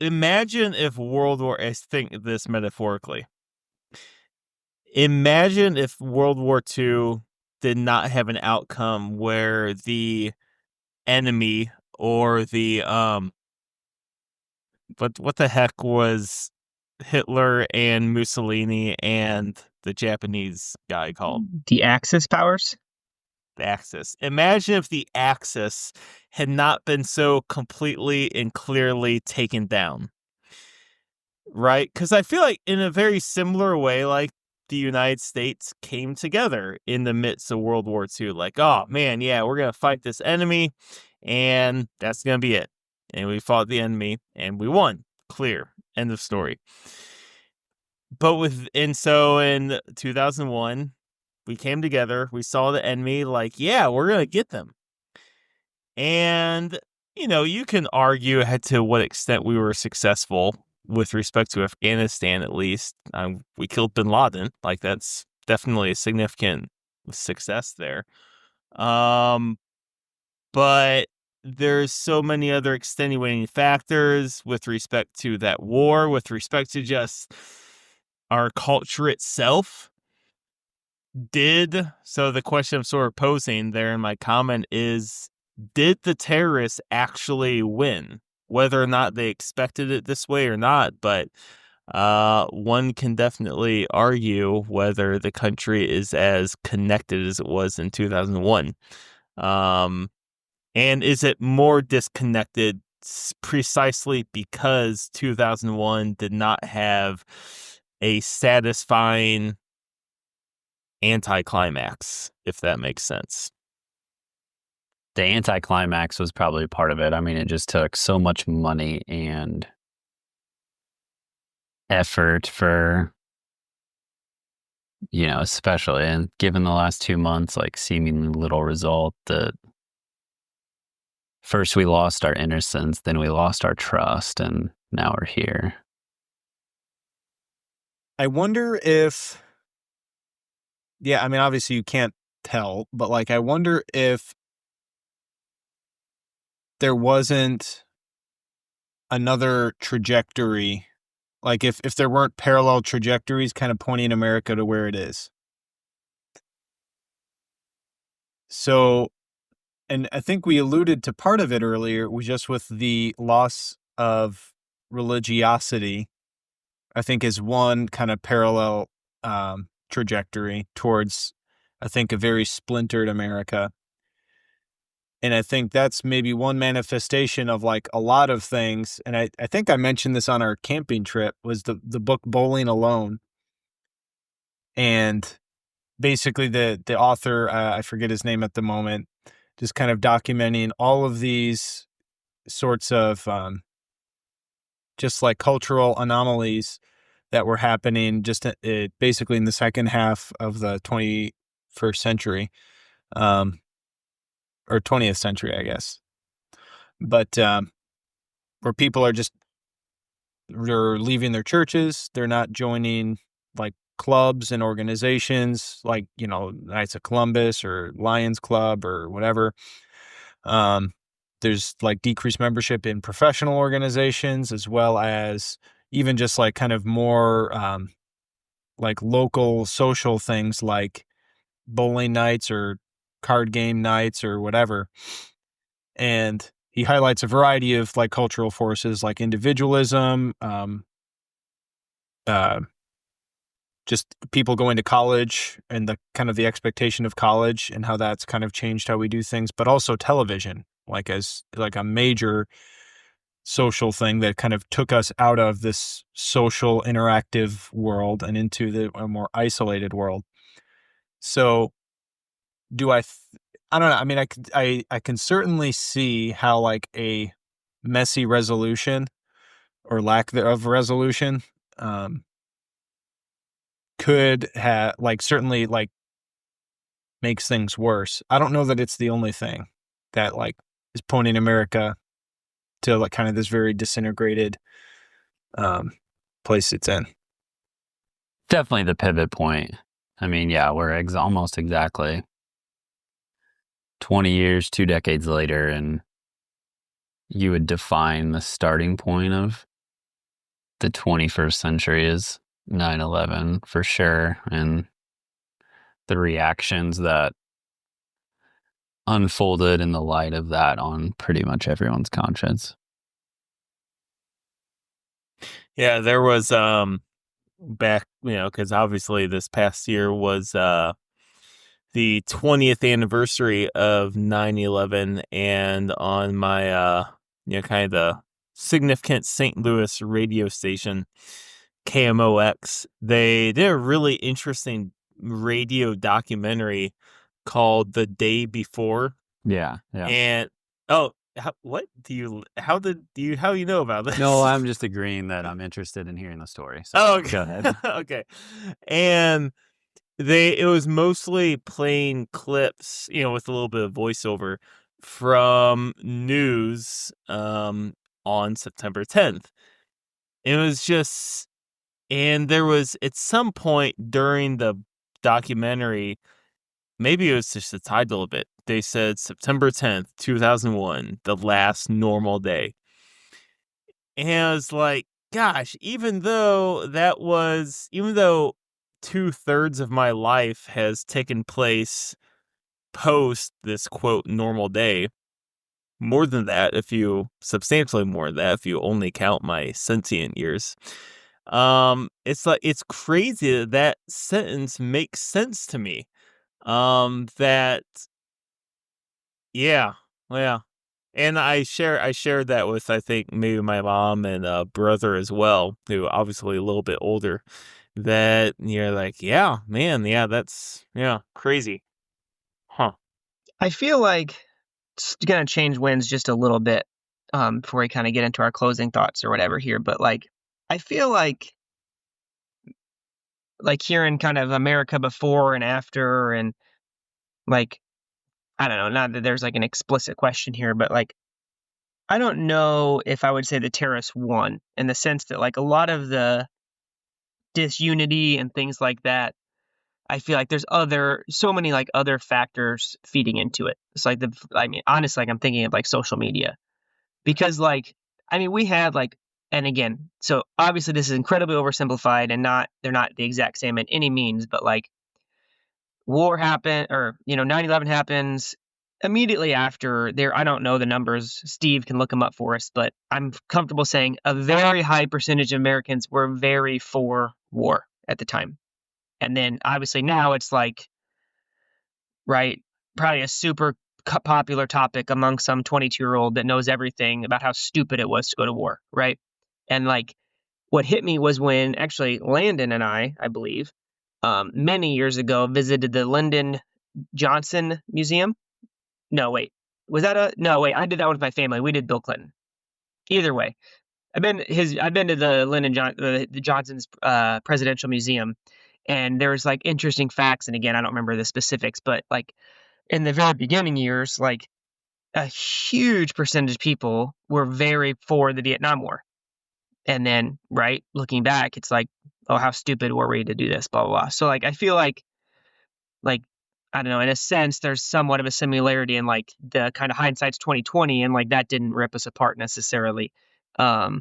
imagine if I think this metaphorically. Imagine if World War II did not have an outcome where the enemy or the what the heck was Hitler and Mussolini and the Japanese guy called? The Axis powers? The Axis. Imagine if the Axis had not been so completely and clearly taken down. Right? Because I feel like in a very similar way, like the United States came together in the midst of World War II. Like, oh man, yeah, we're going to fight this enemy and that's going to be it. And we fought the enemy and we won. Clear. End of story. But so in 2001, we came together. We saw the enemy like, yeah, we're going to get them. And you can argue to what extent we were successful with respect to Afghanistan, at least. We killed bin Laden. Like, that's definitely a significant success there. But there's so many other extenuating factors with respect to that war, with respect to just our culture itself. So the question I'm sort of posing there in my comment is, did the terrorists actually win? Whether or not they expected it this way or not, but one can definitely argue whether the country is as connected as it was in 2001. And is it more disconnected precisely because 2001 did not have a satisfying anticlimax, if that makes sense? The anticlimax was probably part of it. I mean, it just took so much money and effort for, especially, and given the last 2 months, like seemingly little result, that first we lost our innocence, then we lost our trust, and now we're here. I wonder if, I mean, obviously you can't tell, but like, I wonder if there wasn't another trajectory, like if there weren't parallel trajectories kind of pointing America to where it is. So, and I think we alluded to part of it earlier, was just with the loss of religiosity, I think is one kind of parallel trajectory towards, I think, a very splintered America. And I think that's maybe one manifestation of like a lot of things. And I think I mentioned this on our camping trip, was the book Bowling Alone. And basically the author, I forget his name at the moment, just kind of documenting all of these sorts of just like cultural anomalies that were happening just basically in the second half of the 21st century, or 20th century, I guess. But where people are they're leaving their churches, they're not joining like clubs and organizations like, Knights of Columbus or Lions Club or whatever. There's like decreased membership in professional organizations, as well as even just like kind of more like local social things like bowling nights or card game nights or whatever. And he highlights a variety of like cultural forces like individualism, just people going to college and the kind of the expectation of college and how that's kind of changed how we do things, but also television, like as like a major social thing that kind of took us out of this social interactive world and into a more isolated world. So I don't know. I mean, I can certainly see how like a messy resolution or lack thereof resolution, could have like certainly like makes things worse. I don't know that it's the only thing that like is pointing America to like kind of this very disintegrated place it's in. Definitely the pivot point. I mean, yeah, we're almost exactly 20 years, 2 decades later, and you would define the starting point of the 21st century as 9/11 for sure, and the reactions that unfolded in the light of that on pretty much everyone's conscience. Yeah, there was back, because obviously this past year was the 20th anniversary of 9/11, and on my kind of the significant St. Louis radio station KMOX, they did a really interesting radio documentary called The Day Before. Yeah. And how you know about this? No, I'm just agreeing that I'm interested in hearing the story. So Oh, okay. Go ahead. Okay. And it was mostly playing clips, with a little bit of voiceover from news on September 10th. It was just, and there was at some point during the documentary, maybe it was just the title of it, they said September 10th, 2001, the last normal day. And I was like, gosh, even though 2/3 of my life has taken place post this quote normal day, more than that, substantially more than that, if you only count my sentient years. It's like, it's crazy that sentence makes sense to me. That, yeah, yeah. And I shared that with, I think, maybe my mom and brother as well, who obviously a little bit older, that you're like, yeah, man, yeah, that's, yeah, crazy. Huh. I feel like it's gonna change winds just a little bit before we kind of get into our closing thoughts or whatever here. But like, I feel like hearing kind of America before and after, and like, I don't know, not that there's like an explicit question here, but like, I don't know if I would say the terrorists won, in the sense that like a lot of the disunity and things like that, I feel like there's so many like other factors feeding into it. It's like honestly, like I'm thinking of like social media, because like, I mean, we had like, and again, so obviously this is incredibly oversimplified and they're not the exact same in any means, but like, war happened, or 9/11 happens immediately after there. I don't know the numbers, Steve can look them up for us, but I'm comfortable saying a very high percentage of Americans were very for war at the time. And then obviously now it's like, right, probably a super popular topic among some 22-year-old that knows everything about how stupid it was to go to war, right? And like, what hit me was when actually Landon and I believe, many years ago, visited the Lyndon Johnson Museum. No, wait. No, wait. I did that with my family. We did Bill Clinton. Either way, I've been to the the Johnson's presidential museum, and there's like interesting facts. And again, I don't remember the specifics, but like in the very beginning years, like a huge percentage of people were very for the Vietnam War. And then, right, looking back, it's like, oh, how stupid were we to do this, blah, blah, blah. So like, I feel like I don't know, in a sense, there's somewhat of a similarity in like the kind of hindsight's 2020, and like that didn't rip us apart necessarily. But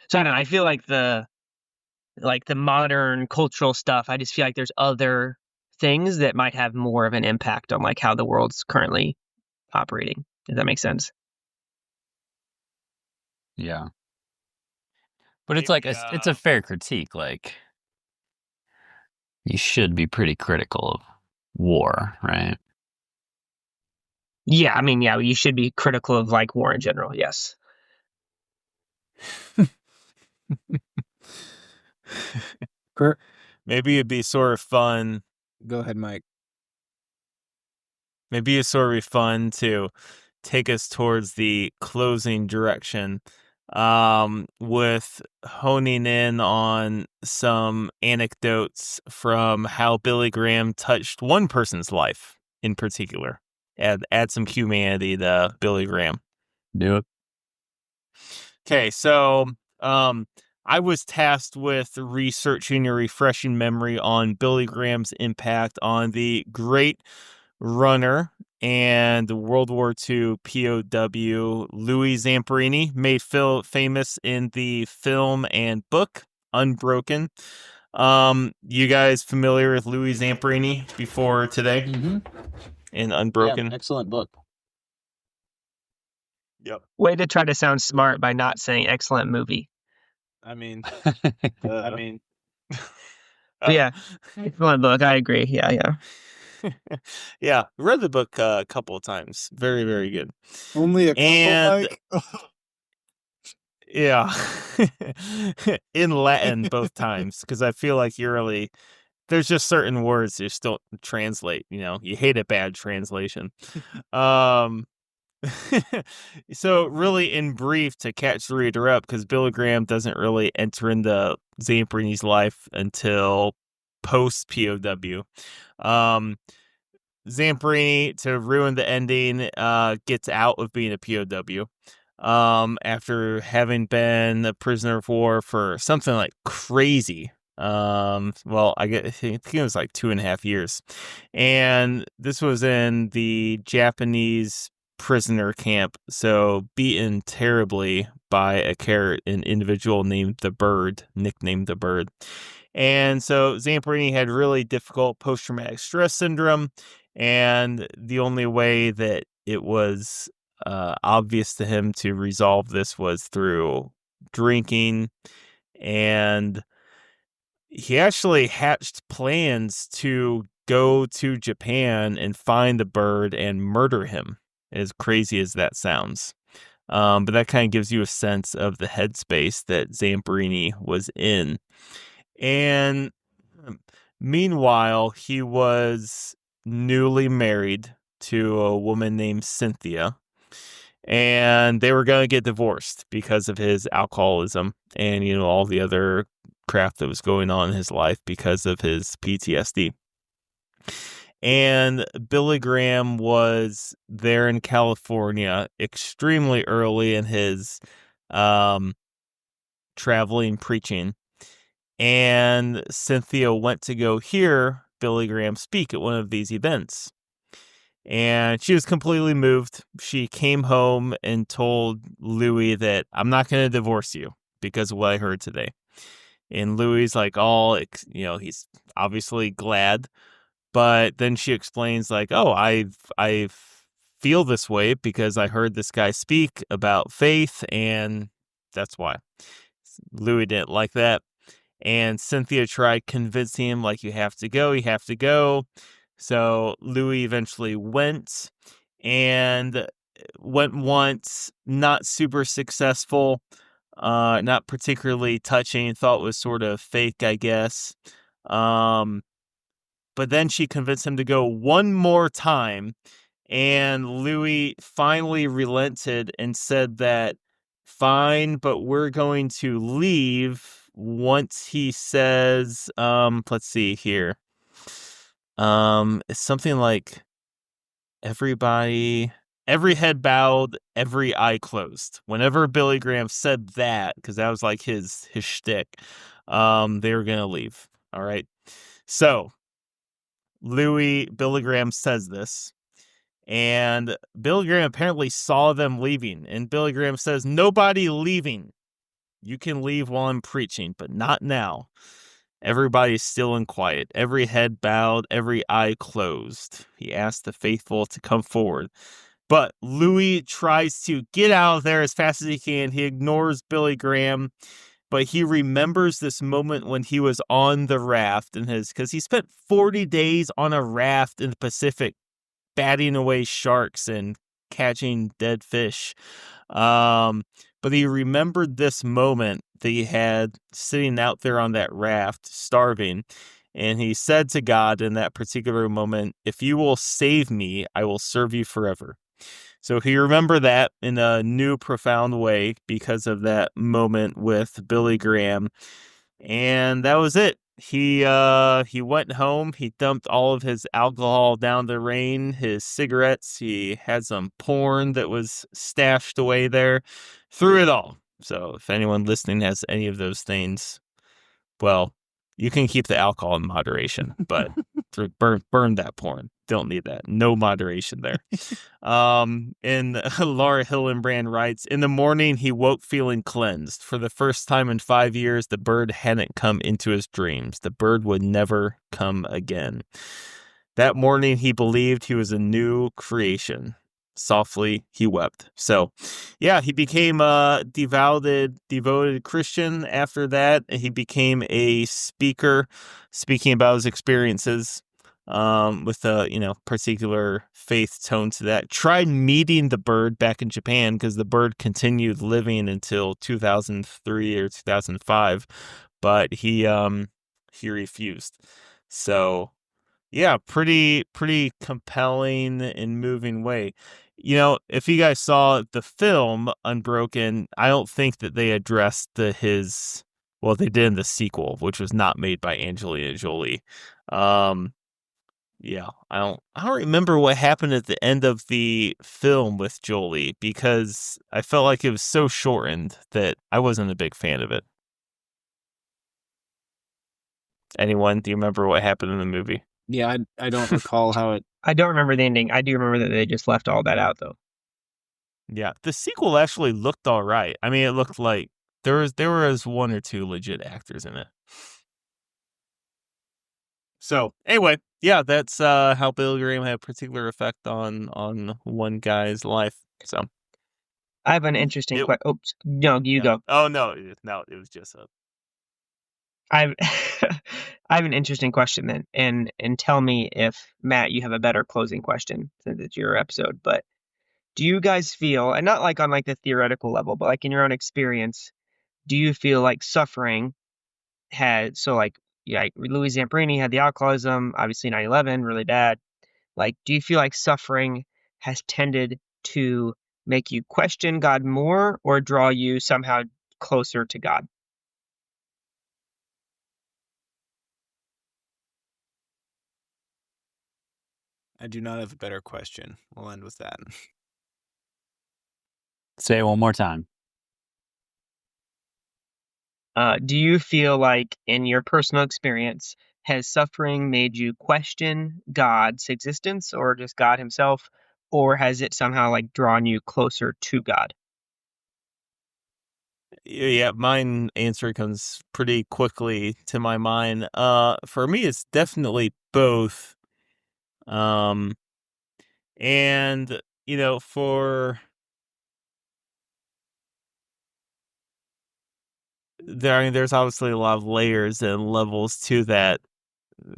so I don't know, I feel like the modern cultural stuff, I just feel like there's other things that might have more of an impact on like how the world's currently operating. Does that make sense? Yeah. But it's like it's a fair critique. Like, you should be pretty critical of war, right? Yeah, I mean, yeah, you should be critical of like war in general. Yes. Maybe it'd be sort of fun. Go ahead, Mike. Maybe it's sort of fun to take us towards the closing direction, with honing in on some anecdotes from how Billy Graham touched one person's life in particular. Add some humanity to Billy Graham. Do it. Okay, so I was tasked with researching a refreshing memory on Billy Graham's impact on the great runner and World War II POW Louis Zamperini, made famous in the film and book Unbroken. You guys familiar with Louis Zamperini before today? Mm-hmm. In Unbroken? Yeah, excellent book. Yep. Way to try to sound smart by not saying excellent movie. I mean, Yeah, excellent book. I agree. Yeah. Yeah, read the book a couple of times. Very, very good. only a couple, Mike? Yeah, in Latin both times, because I feel like there's just certain words you just don't translate. You hate a bad translation. So really, in brief, to catch the reader up, because Billy Graham doesn't really enter into Zamperini's life until post POW. Zamperini, to ruin the ending, gets out of being a POW. After having been a prisoner of war for something like crazy. Well, I think it was like 2.5 years. And this was in the Japanese prisoner camp, so beaten terribly by an individual named the Bird, nicknamed the Bird. And so Zamperini had really difficult post-traumatic stress syndrome, and the only way that it was obvious to him to resolve this was through drinking, and he actually hatched plans to go to Japan and find the Bird and murder him, as crazy as that sounds. But that kind of gives you a sense of the headspace that Zamperini was in. And meanwhile, he was newly married to a woman named Cynthia, and they were going to get divorced because of his alcoholism and, all the other crap that was going on in his life because of his PTSD. And Billy Graham was there in California extremely early in his traveling preaching. And Cynthia went to go hear Billy Graham speak at one of these events. And she was completely moved. She came home and told Louis that I'm not going to divorce you because of what I heard today. And Louis like he's obviously glad. But then she explains like, oh, I feel this way because I heard this guy speak about faith, and that's why. Louis didn't like that. And Cynthia tried convincing him, like, you have to go. So Louis eventually went, and went once, not super successful, not particularly touching, thought was sort of fake, I guess. But then she convinced him to go one more time, and Louis finally relented and said that, fine, but we're going to leave once he says, let's see here. It's something like every head bowed, every eye closed. Whenever Billy Graham said that, because that was like his shtick, they were gonna leave. All right. So Billy Graham says this, and Billy Graham apparently saw them leaving, and Billy Graham says, nobody leaving. You can leave while I'm preaching, but not now. Everybody's still and quiet, every head bowed, every eye closed. He asked the faithful to come forward. But Louis tries to get out of there as fast as he can. He ignores Billy Graham, but he remembers this moment when he was on the raft because he spent 40 days on a raft in the Pacific, batting away sharks and catching dead fish. But he remembered this moment that he had sitting out there on that raft, starving. And he said to God in that particular moment, if you will save me, I will serve you forever. So he remembered that in a new, profound way because of that moment with Billy Graham. And that was it. He went home. He dumped all of his alcohol down the drain, his cigarettes. He had some porn that was stashed away there. Threw it all. So if anyone listening has any of those things, well, you can keep the alcohol in moderation, but burn that porn. Don't need that. No moderation there. And Laura Hillenbrand writes, in the morning, he woke feeling cleansed. For the first time in 5 years, the Bird hadn't come into his dreams. The Bird would never come again. That morning, he believed he was a new creation. Softly, he wept. So, yeah, he became a devoted Christian after that. He became a speaker, speaking about his experiences with a particular faith tone to that. Tried meeting the Bird back in Japan because the Bird continued living until 2003 or 2005, but he refused. So yeah, pretty compelling and moving way. If you guys saw the film Unbroken, I don't think that they addressed they did in the sequel, which was not made by Angelina Jolie. Yeah, I don't remember what happened at the end of the film with Jolie because I felt like it was so shortened that I wasn't a big fan of it. Anyone, do you remember what happened in the movie? Yeah, I don't recall how it. I don't remember the ending. I do remember that they just left all that out, though. Yeah, the sequel actually looked all right. I mean, it looked like there was one or two legit actors in it. So anyway, yeah, that's how Billy Graham had a particular effect on one guy's life. So I have an interesting it, question. Oops, no, you yeah. go. Oh no, it was just a. I've I have an interesting question then, and tell me if Matt, you have a better closing question since it's your episode. But do you guys feel, and not like on like the theoretical level, but like in your own experience, do you feel like suffering had so like yeah, like Louis Zamperini had the alcoholism, obviously 9/11, really bad. Like, do you feel like suffering has tended to make you question God more or draw you somehow closer to God? I do not have a better question. We'll end with that. Say it one more time. Do you feel like, in your personal experience, has suffering made you question God's existence or just God Himself, or has it somehow like drawn you closer to God? Yeah, mine answer comes pretty quickly to my mind. For me, it's definitely both. Um, and for I mean, there's obviously a lot of layers and levels to that.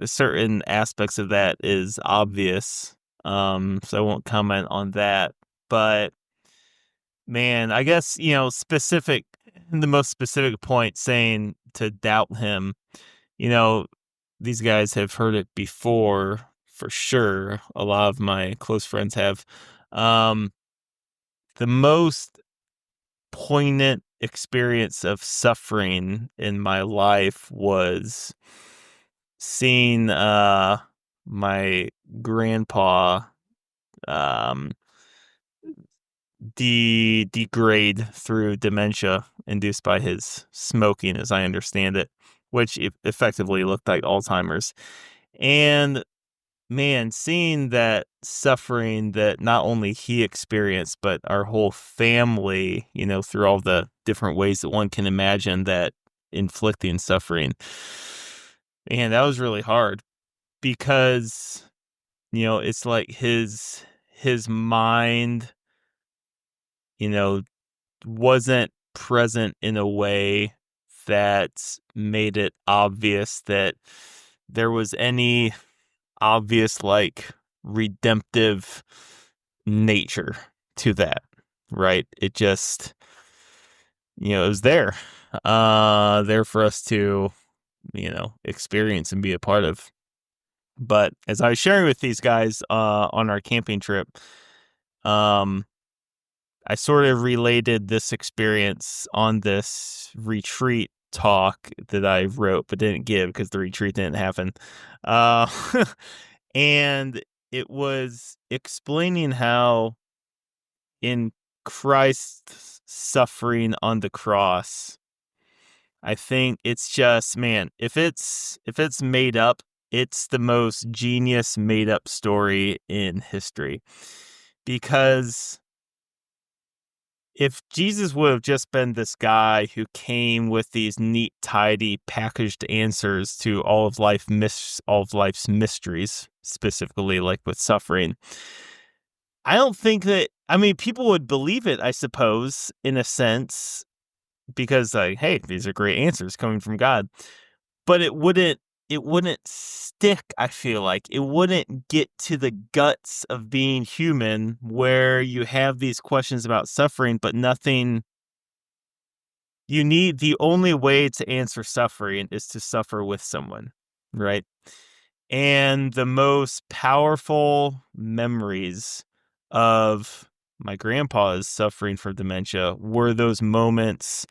Certain aspects of that is obvious. So I won't comment on that. But man, I guess, the most specific point saying to doubt him, you know, these guys have heard it before for sure. A lot of my close friends have. Um, the most poignant experience of suffering in my life was seeing my grandpa um degrade through dementia induced by his smoking, as I understand it, which effectively looked like Alzheimer's. And man, seeing that suffering that not only he experienced, but our whole family, through all the different ways that one can imagine that inflicting suffering. Man, that was really hard because, it's like his mind, you know, wasn't present in a way that made it obvious that there was any obvious like redemptive nature to that, right? It just, it was there for us to, experience and be a part of. But as I was sharing with these guys on our camping trip, um I sort of related this experience on this retreat talk that I wrote but didn't give because the retreat didn't happen. Uh, and it was explaining how in Christ's suffering on the cross, I think it's just, man, if it's made up, it's the most genius made up story in history. Because if Jesus would have just been this guy who came with these neat, tidy, packaged answers to all of life's mysteries, specifically like with suffering, I don't think that. I mean, people would believe it, I suppose, in a sense, because like, hey, these are great answers coming from God. But it wouldn't stick. I feel like it wouldn't get to the guts of being human, where you have these questions about suffering, but nothing. The only way to answer suffering is to suffer with someone, right? And the most powerful memories of my grandpa's suffering from dementia were those moments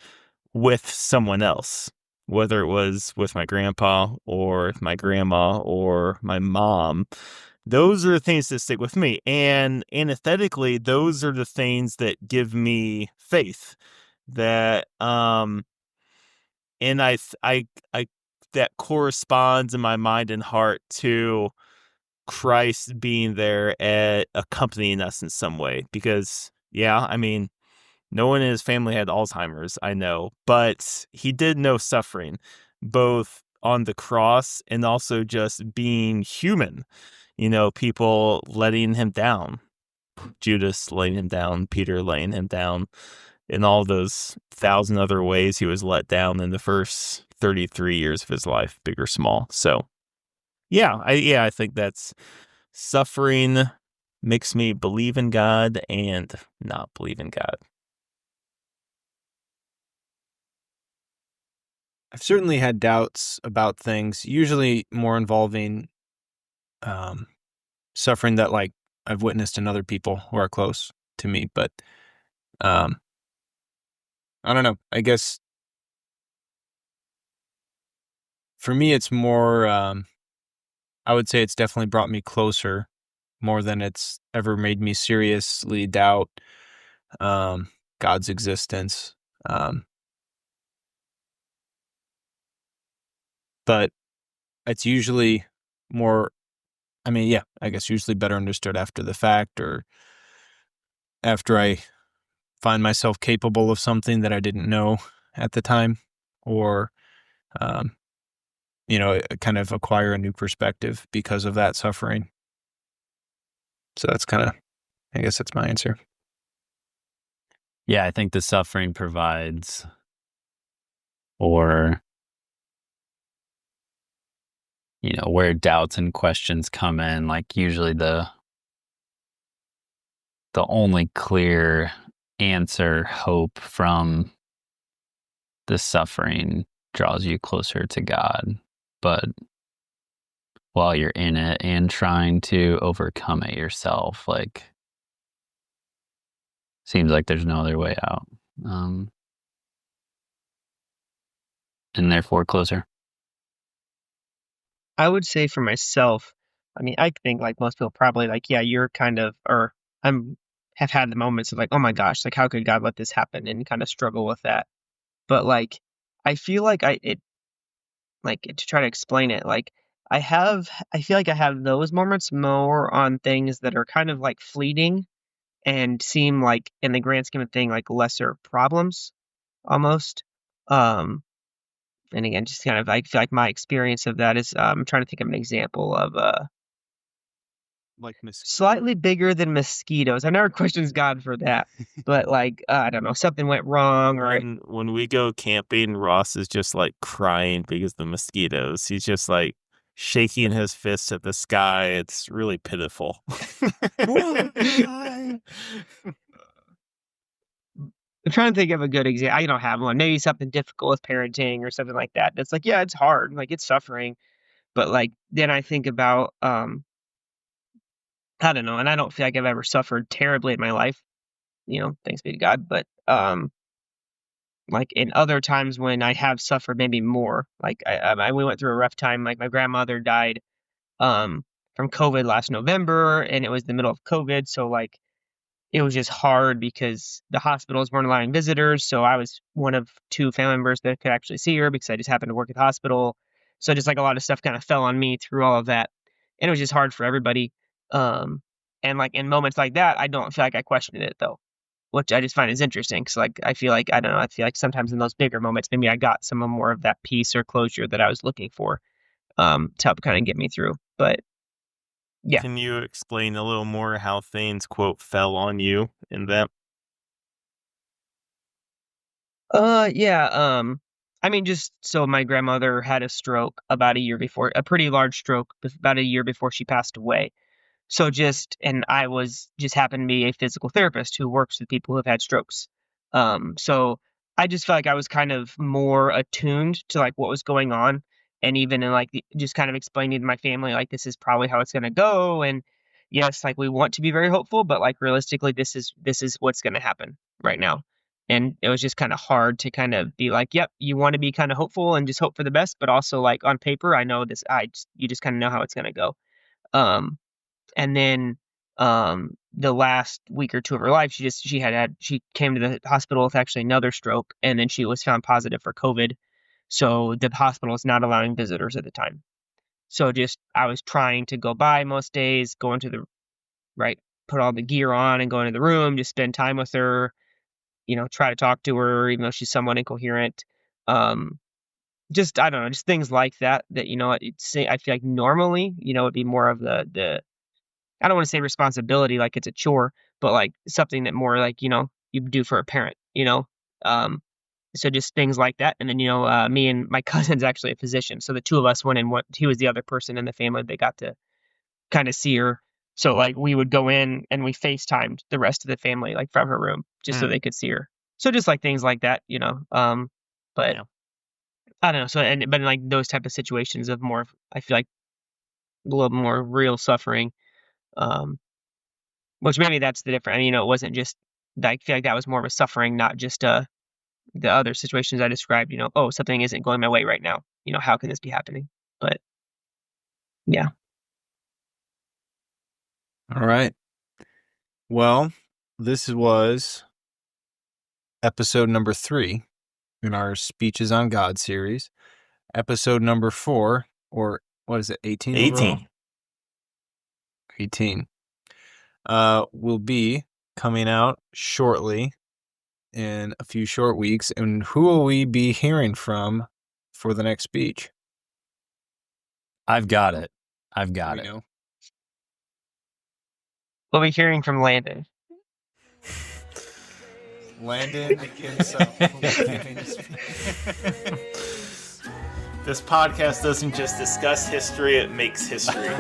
with someone else, whether it was with my grandpa or my grandma or my mom. Those are the things that stick with me. And anesthetically, those are the things that give me faith that, and I, that corresponds in my mind and heart to Christ being there at accompanying us in some way. Because, yeah, I mean, no one in his family had Alzheimer's, I know, but he did know suffering, both on the cross and also just being human. You know, people letting him down, Judas laying him down, Peter laying him down, in all those 1,000 other ways he was let down in the first 33 years of his life, big or small. So, I think that's suffering makes me believe in God and not believe in God. I've certainly had doubts about things, usually more involving suffering that like I've witnessed in other people who are close to me. But I don't know. I guess for me, it's more, I would say it's definitely brought me closer more than it's ever made me seriously doubt God's existence. But it's usually more, I mean, yeah, I guess usually better understood after the fact or after I find myself capable of something that I didn't know at the time, or, um, kind of acquire a new perspective because of that suffering. So that's kind of, I guess that's my answer. Yeah, I think the suffering provides, or, where doubts and questions come in, like usually the only clear answer, hope from the suffering draws you closer to God. But while you're in it and trying to overcome it yourself, like, seems like there's no other way out. And therefore closer. I would say for myself, I mean, I think like most people probably like, yeah, you're kind of, or I'm have had the moments of like, oh my gosh, like how could God let this happen and kind of struggle with that. But like, I feel like to try to explain it, like I feel like I have those moments more on things that are kind of like fleeting and seem like in the grand scheme of thing like lesser problems almost. Um, and again, just kind of I feel like my experience of that is I'm trying to think of an example of Like mosquitoes. slightly bigger than mosquitoes. I never questioned God for that, but like I don't know, something went wrong or When we go camping, Ross is just like crying because of the mosquitoes. He's just like shaking his fist at the sky. It's really pitiful. I'm trying to think of a good example. I don't have one. Maybe something difficult with parenting or something like that. That's like, yeah, it's hard, like it's suffering, but like then I think about I don't know, and I don't feel like I've ever suffered terribly in my life, thanks be to God. But like in other times when I have suffered maybe more, like we went through a rough time. Like my grandmother died um from COVID last November, and it was the middle of COVID, so like it was just hard because the hospitals weren't allowing visitors. So I was one of two family members that could actually see her because I just happened to work at the hospital. So just like a lot of stuff kind of fell on me through all of that. And it was just hard for everybody. Um, and like in moments like that, I don't feel like I questioned it though, which I just find is interesting. Cause like I feel like, I don't know, I feel like sometimes in those bigger moments, maybe I got some more of that peace or closure that I was looking for to help kind of get me through. But yeah. Can you explain a little more how things, quote, fell on you in that? Yeah, I mean, just so my grandmother had a stroke about a year before, a pretty large stroke, about a year before she passed away. So and I was just happened to be a physical therapist who works with people who have had strokes. So I just felt like I was kind of more attuned to like what was going on, and even in like just kind of explaining to my family like this is probably how it's gonna go, and yes, like we want to be very hopeful, but like realistically, this is what's gonna happen right now. And it was just kind of hard to kind of be like, yep, you want to be kind of hopeful and just hope for the best, but also like on paper, I know this, you just kind of know how it's going to go. And then the last week or two of her life, she came to the hospital with actually another stroke, and then she was found positive for COVID. So the hospital is not allowing visitors at the time. So I was trying to go by most days, go into the right, put all the gear on and go into the room, just spend time with her, try to talk to her, even though she's somewhat incoherent. Just, I don't know, just things like that, I feel like normally, it'd be more of the, I don't want to say responsibility, like it's a chore, but like something that more like, you do for a parent, so just things like that. And then, me and my cousin's actually a physician. So the two of us went in, he was the other person in the family that got to kind of see her. So like we would go in and we FaceTimed the rest of the family, like from her room, just so they could see her. So just like things like that, but Yeah. I don't know. So, but in like those type of situations of more, I feel like a little more real suffering, which maybe that's the difference. I mean, it wasn't just, I feel like that was more of a suffering, not just the other situations I described, oh, something isn't going my way right now. How can this be happening? But yeah. All right. Well, this was episode number 3 in our Speeches on God series. Episode number 4, or what is it, 18? 18. 18. Will be coming out shortly in a few short weeks. And who will we be hearing from for the next speech? I've got it. We know. We'll be hearing from Landon. Landon himself will be giving a speech. This podcast doesn't just discuss history, it makes history.